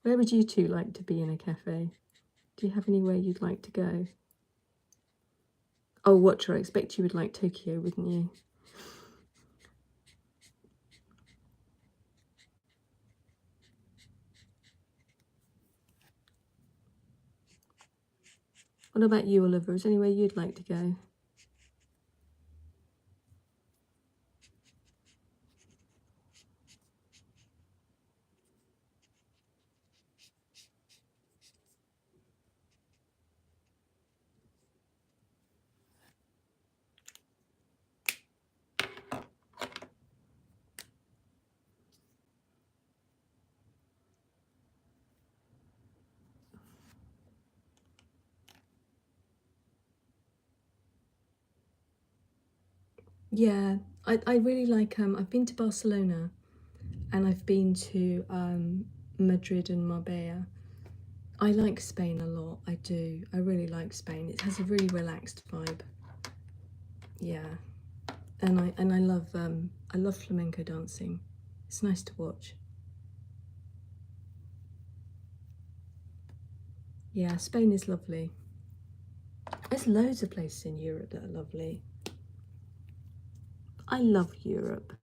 Where would you two like to be in a cafe? Do you have anywhere you'd like to go? Oh, Watcher, I expect you would like Tokyo, wouldn't you? What about you, Oliver? Is there anywhere you'd like to go? Yeah, I really like, I've been to Barcelona and I've been to Madrid and Marbella. I like Spain a lot, I do. I really like Spain. It has a really relaxed vibe. Yeah. And I love flamenco dancing. It's nice to watch. Yeah, Spain is lovely. There's loads of places in Europe that are lovely. I love Europe.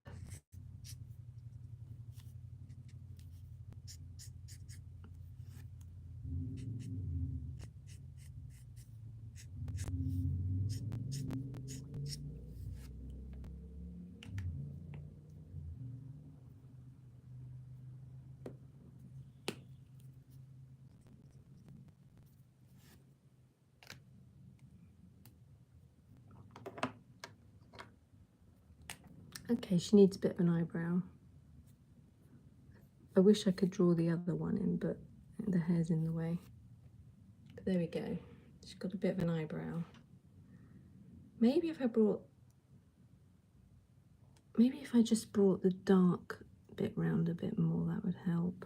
Okay, she needs a bit of an eyebrow. I wish I could draw the other one in, but the hair's in the way. But there we go. She's got a bit of an eyebrow. Maybe if I just brought the dark bit round a bit more, that would help.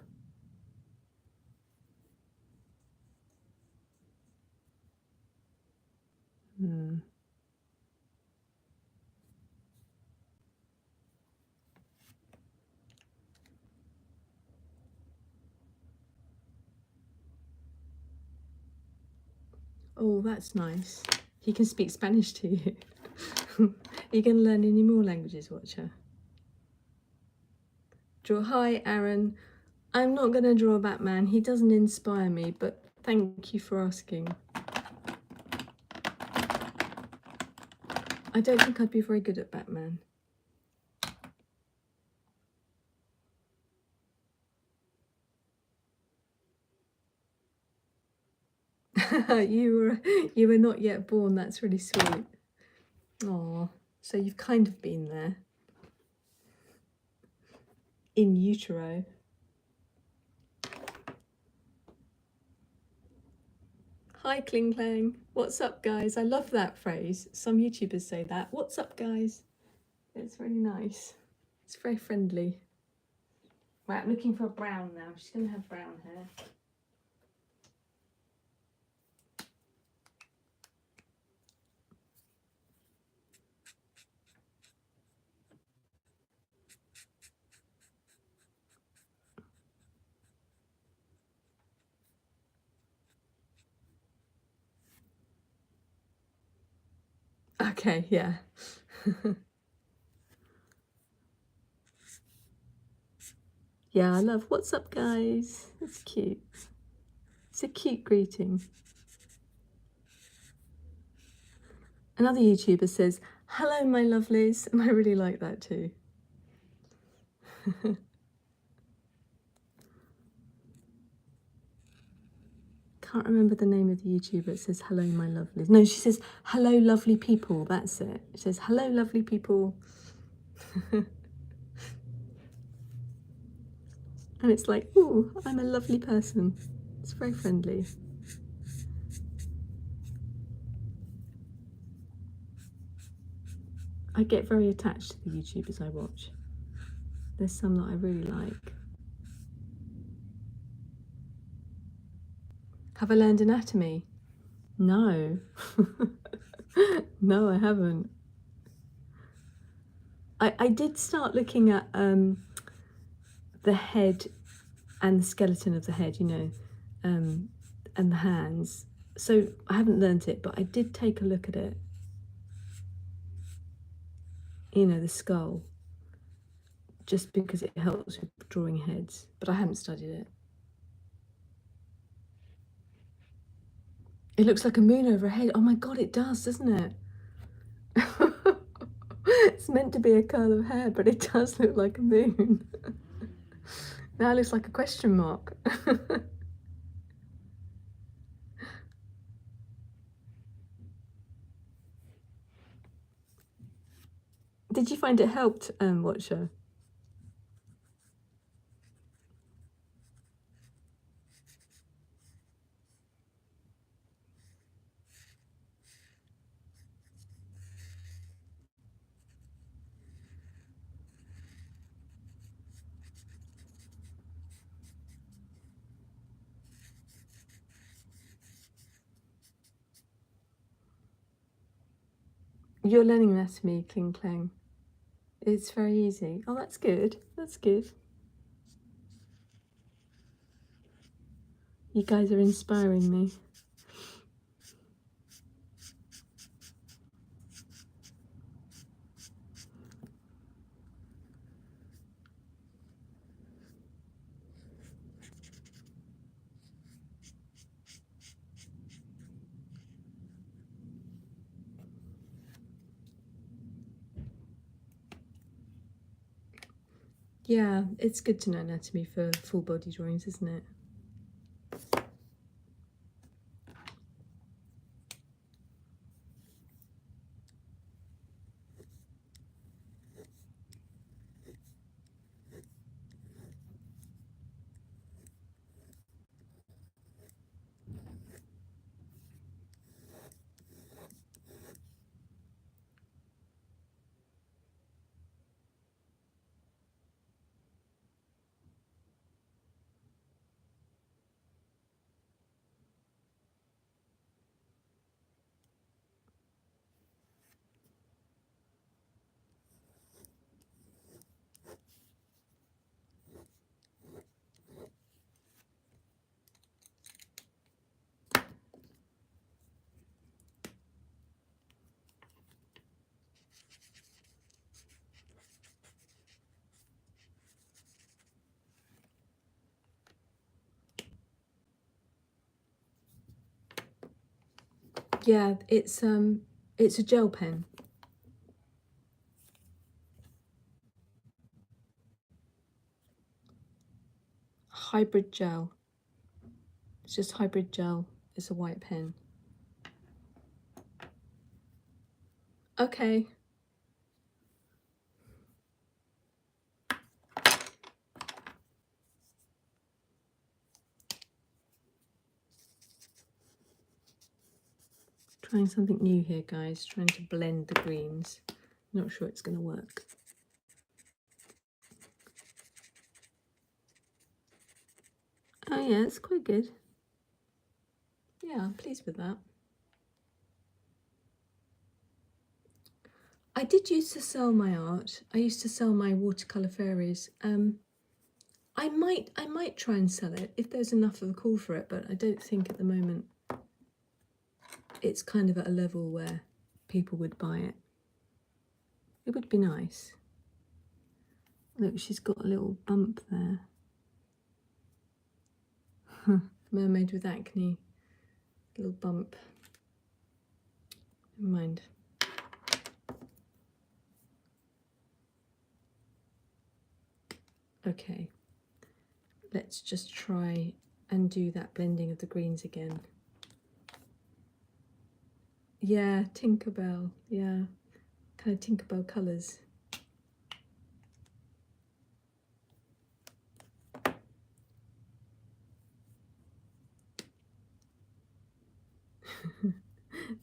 Oh, that's nice. He can speak Spanish to you. Are you going to learn any more languages, Watcher? Draw. Hi, Aaron. I'm not going to draw Batman. He doesn't inspire me, but thank you for asking. I don't think I'd be very good at Batman. You were not yet born. That's really sweet. Oh, so you've kind of been there. In utero. Hi, Kling Klang. What's up, guys? I love that phrase. Some YouTubers say that. What's up, guys? It's really nice. It's very friendly. Right, I'm looking for a brown now. She's going to have brown hair. Okay, yeah. Yeah, I love what's up, guys. It's cute. It's a cute greeting. Another YouTuber says, hello, my lovelies. And I really like that too. Can't remember the name of the YouTuber. It says, hello, my lovelies. No, she says, hello, lovely people. That's it. She says, hello, lovely people. And it's like, ooh, I'm a lovely person. It's very friendly. I get very attached to the YouTubers I watch. There's some that I really like. Have I learned anatomy? No. No, I haven't. I did start looking at the head and the skeleton of the head, you know, and the hands. So I haven't learnt it, but I did take a look at it. You know, the skull, just because it helps with drawing heads, but I haven't studied it. It looks like a moon over a head. Oh my God, it does, doesn't it? It's meant to be a curl of hair, but it does look like a moon. Now it looks like a question mark. Did you find it helped, Watcher? You're learning anatomy, Kling Klang. It's very easy. Oh, that's good. That's good. You guys are inspiring me. Yeah, it's good to know anatomy for full body drawings, isn't it? Yeah, it's a gel pen. Hybrid gel. It's just hybrid gel. It's a white pen. Okay. Trying something new here, guys. Trying to blend the greens. Not sure it's going to work. Oh yeah, it's quite good. Yeah, I'm pleased with that. I did used to sell my art. I used to sell my watercolour fairies. I might try and sell it if there's enough of a call for it, but I don't think at the moment it's kind of at a level where people would buy it. It would be nice. Look, she's got a little bump there. Mermaid with acne. Little bump. Never mind. Okay. Let's just try and do that blending of the greens again. Yeah, Tinkerbell. Yeah. Kind of Tinkerbell colours.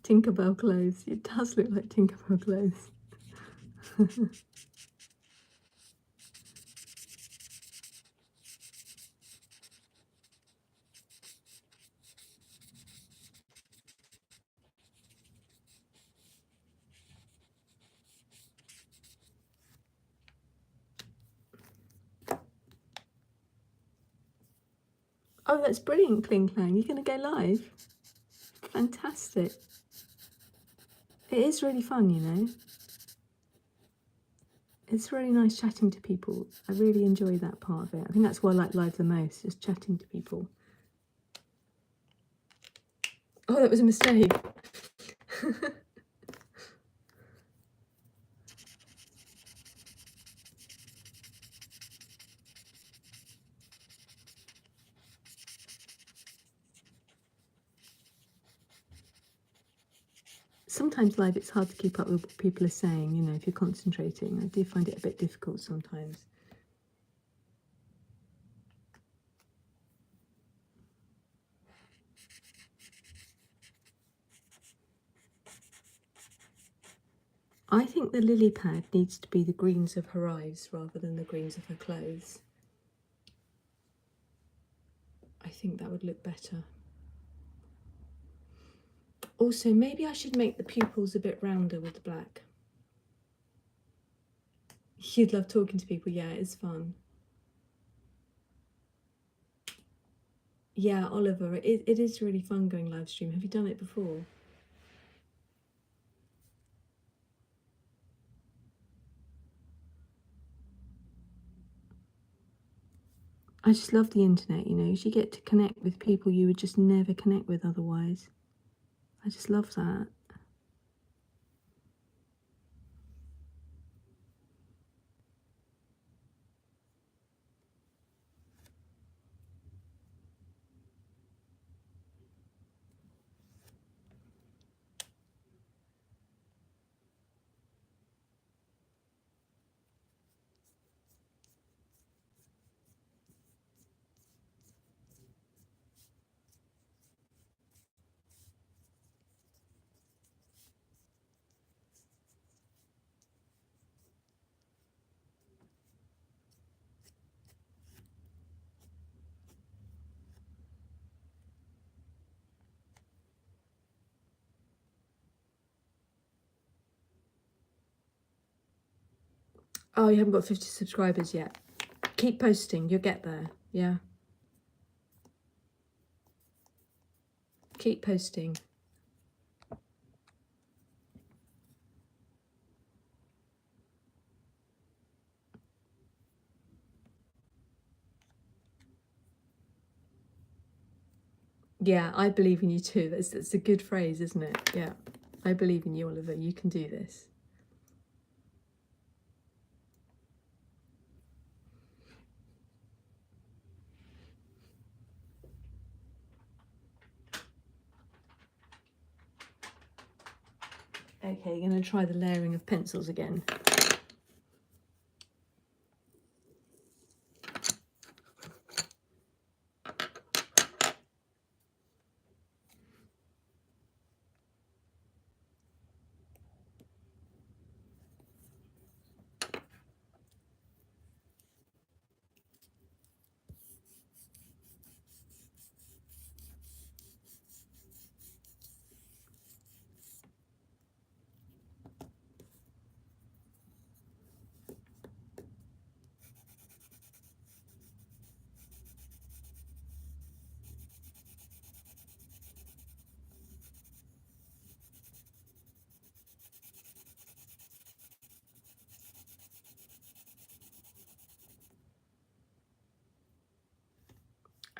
Tinkerbell clothes. It does look like Tinkerbell clothes. Oh, that's brilliant, Kling Klang. You're going to go live? Fantastic. It is really fun, you know. It's really nice chatting to people. I really enjoy that part of it. I think that's why I like live the most, just chatting to people. Oh, that was a mistake. Sometimes live it's hard to keep up with what people are saying, you know, if you're concentrating. I do find it a bit difficult sometimes. I think the lily pad needs to be the greens of her eyes rather than the greens of her clothes. I think that would look better. Also, maybe I should make the pupils a bit rounder with the black. You'd love talking to people. Yeah, it's fun. Yeah, Oliver, it is really fun going live stream. Have you done it before? I just love the internet, you know. You get to connect with people you would just never connect with otherwise. I just love that. Oh, you haven't got 50 subscribers yet. Keep posting, you'll get there, yeah? Keep posting. Yeah, I believe in you too. That's a good phrase, isn't it? Yeah. I believe in you, Oliver. You can do this. Okay, you're going to try the layering of pencils again.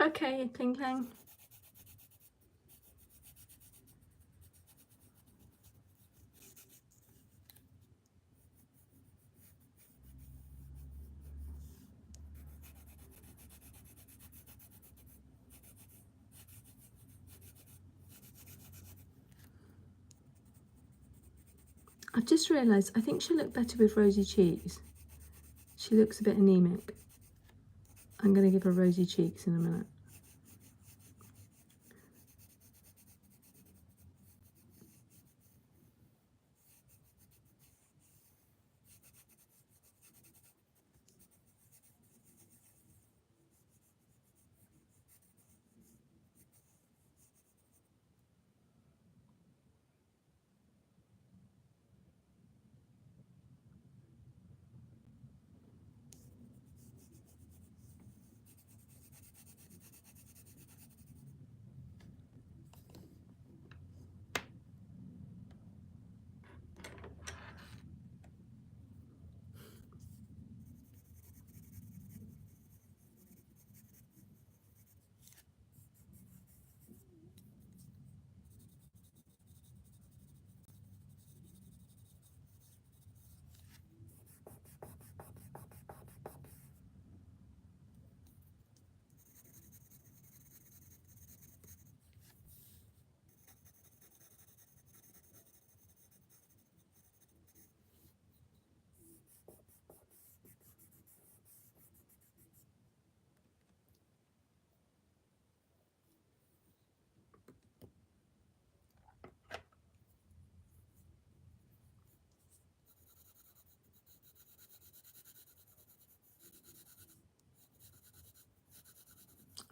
Okay, cling clang. I've just realised I think she'll look better with rosy cheeks. She looks a bit anemic. I'm going to give her rosy cheeks in a minute.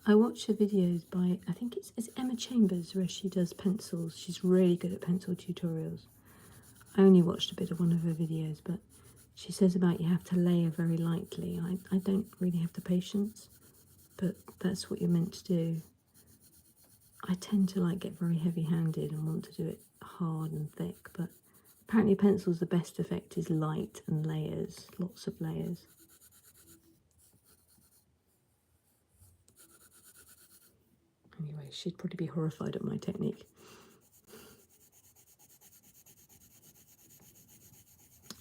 I watch her videos by, I think it's Emma Chambers, where she does pencils. She's really good at pencil tutorials. I only watched a bit of one of her videos, but She says about you have to layer very lightly. I don't really have the patience, but that's what you're meant to do. I tend to like get very heavy-handed and want to do it hard and thick, but apparently pencils, the best effect is light and layers, lots of layers. Anyway, she'd probably be horrified at my technique.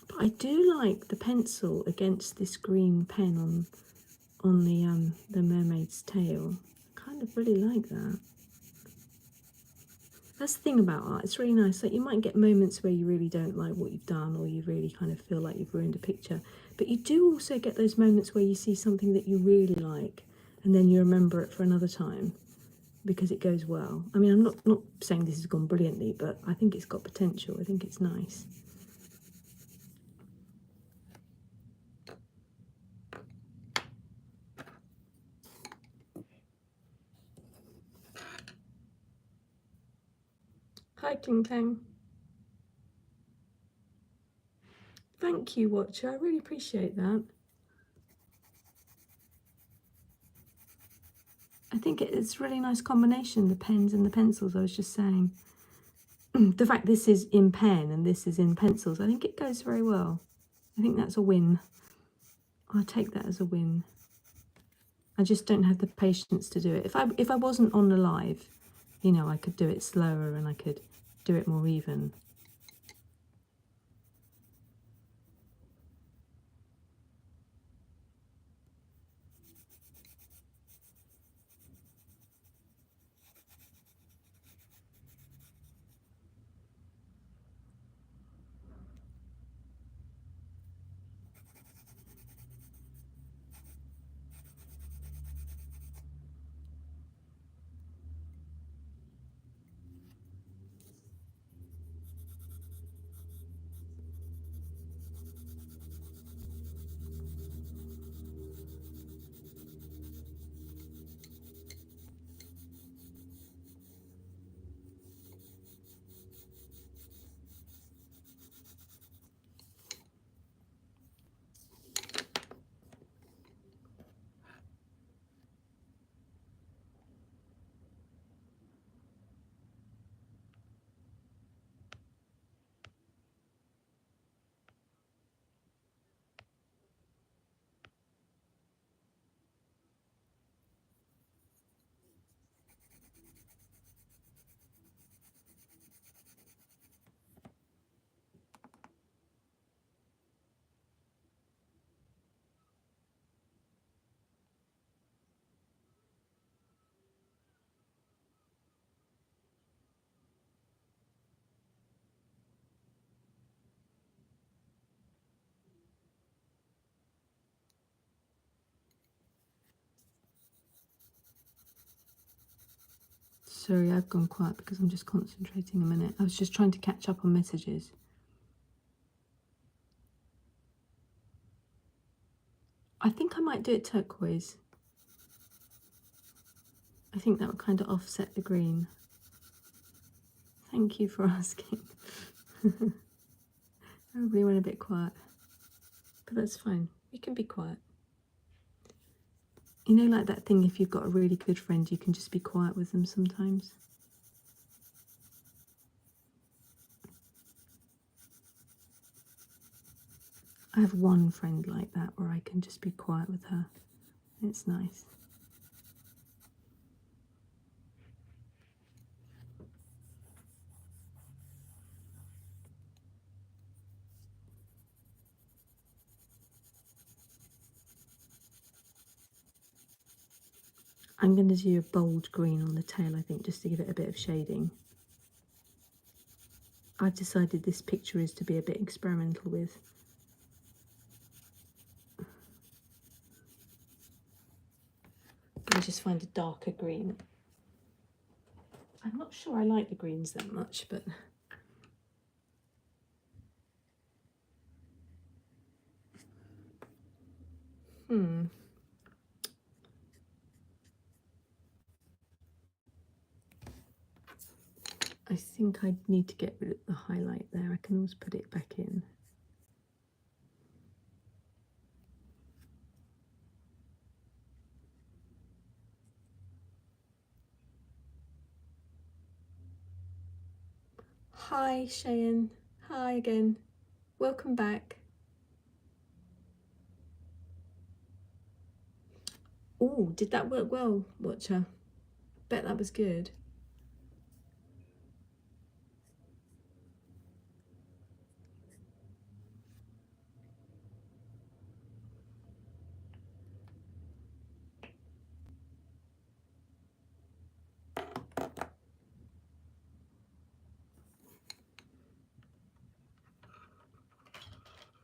But I do like the pencil against this green pen on the mermaid's tail. I kind of really like that. That's the thing about art, it's really nice. Like, you might get moments where you really don't like what you've done, or you really kind of feel like you've ruined a picture, but you do also get those moments where you see something that you really like and then you remember it for another time because it goes well. I mean, I'm not saying this has gone brilliantly, but I think it's got potential. I think it's nice. Hi, Kling Klang. Thank you, Watcher. I really appreciate that. I think it's a really nice combination, the pens and the pencils, I was just saying. The fact this is in pen and this is in pencils, I think it goes very well. I think that's a win. I'll take that as a win. I just don't have the patience to do it. If I wasn't on the live, you know, I could do it slower and I could do it more even. Sorry, I've gone quiet because I'm just concentrating a minute. I was just trying to catch up on messages. I think I might do it turquoise. I think that would kind of offset the green. Thank you for asking. Everybody went a bit quiet, but that's fine. We can be quiet. You know, like that thing, if you've got a really good friend, you can just be quiet with them sometimes. I have one friend like that where I can just be quiet with her. It's nice. I'm going to do a bold green on the tail, I think, just to give it a bit of shading. I've decided this picture is to be a bit experimental with. I just find a darker green. I'm not sure I like the greens that much, but I think I need to get rid of the highlight there. I can always put it back in. Hi, Cheyenne. Hi again. Welcome back. Oh, did that work well, Watcher? Bet that was good.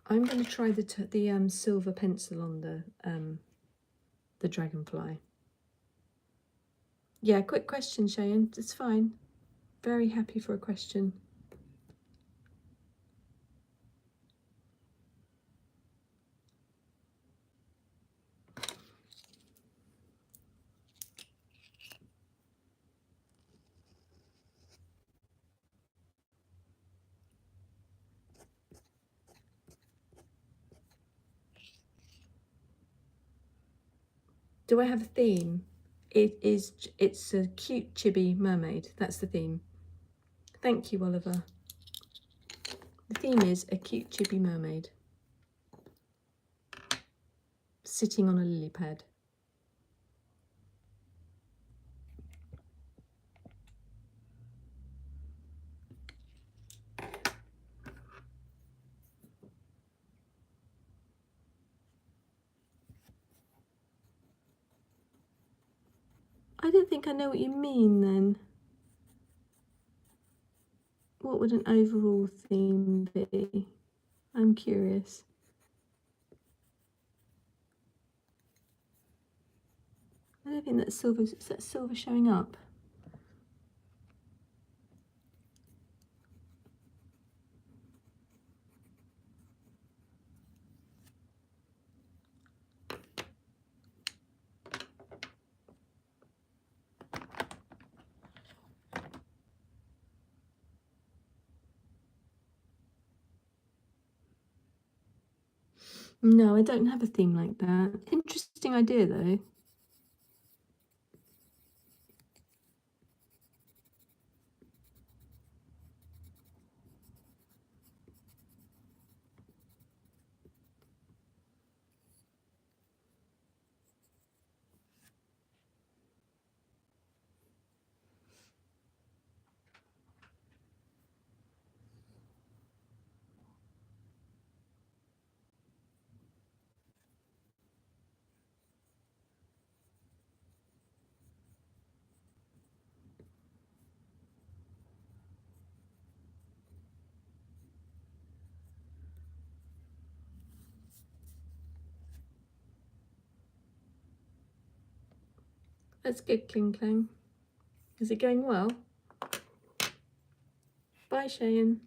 I'm going to try the silver pencil on the dragonfly. Yeah, quick question, Cheyenne. It's fine. Very happy for a question. Do I have a theme? It's a cute chibi mermaid. That's the theme. Thank you, Oliver. The theme is a cute chibi mermaid sitting on a lily pad. I don't think I know what you mean then. What would an overall theme be? I'm curious. I don't think that's silver. Is that silver showing up? No, I don't have a theme like that. Interesting idea though. That's good, Kling Klang. Is it going well? Bye, Cheyenne.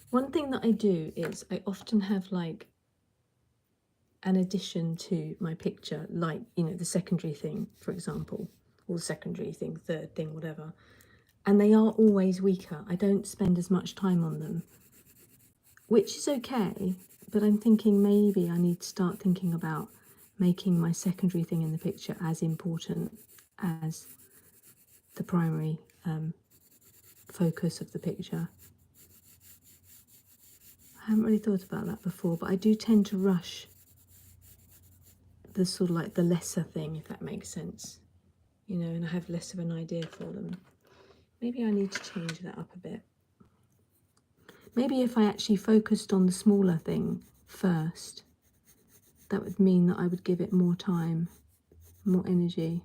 One thing that I do is I often have like an addition to my picture, like, you know, the secondary thing, for example, or the secondary thing, third thing, whatever. And they are always weaker. I don't spend as much time on them, which is okay. But I'm thinking maybe I need to start thinking about making my secondary thing in the picture as important as the primary focus of the picture. I haven't really thought about that before, but I do tend to rush the sort of like the lesser thing, if that makes sense, you know, and I have less of an idea for them. Maybe I need to change that up a bit. Maybe if I actually focused on the smaller thing first, that would mean that I would give it more time, more energy.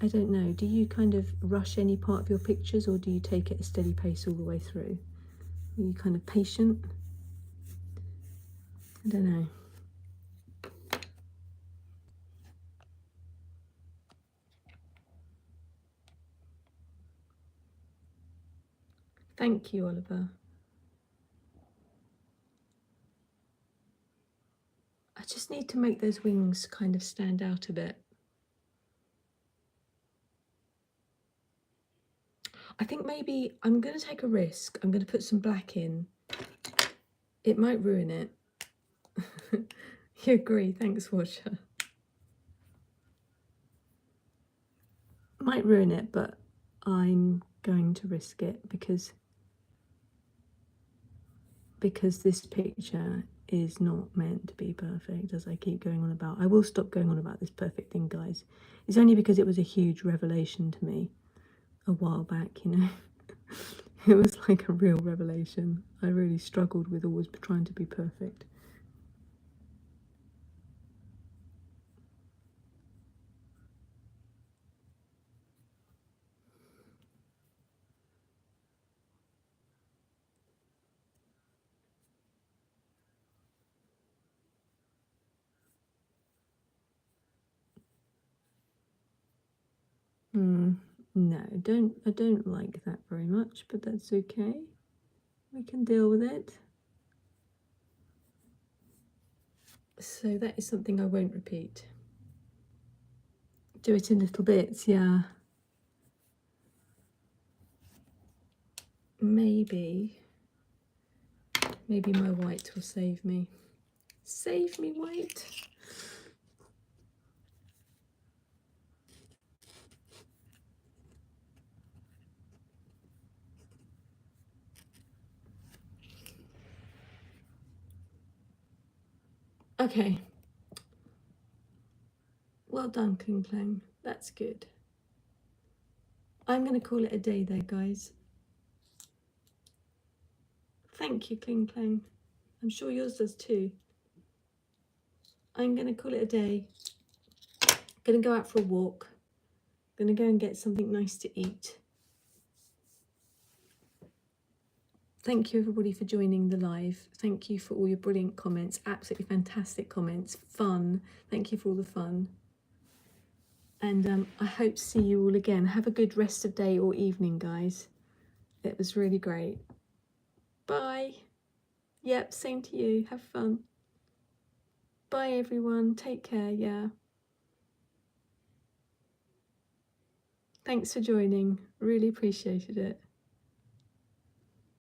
I don't know, do you kind of rush any part of your pictures, or do you take it a steady pace all the way through? Are you kind of patient? I don't know. Thank you, Oliver. I just need to make those wings kind of stand out a bit. I think maybe I'm going to take a risk. I'm going to put some black in. It might ruin it. You agree? Thanks, Watcher. Might ruin it, but I'm going to risk it because this picture is not meant to be perfect, as I keep going on about. I will stop going on about this perfect thing, guys. It's only because it was a huge revelation to me a while back, you know. It was like a real revelation. I really struggled with always trying to be perfect. No, I don't like that very much, but that's okay. We can deal with it. So that is something I won't repeat. Do it in little bits, yeah. Maybe my white will save me. Save me, white. Okay. Well done, Kling Klang. That's good. I'm going to call it a day there, guys. Thank you, Kling Klang. I'm sure yours does too. I'm going to call it a day. Going to go out for a walk. Going to go and get something nice to eat. Thank you, everybody, for joining the live. Thank you for all your brilliant comments. Absolutely fantastic comments. Fun. Thank you for all the fun. And I hope to see you all again. Have a good rest of day or evening, guys. It was really great. Bye. Yep, same to you. Have fun. Bye, everyone. Take care. Yeah. Thanks for joining. Really appreciated it.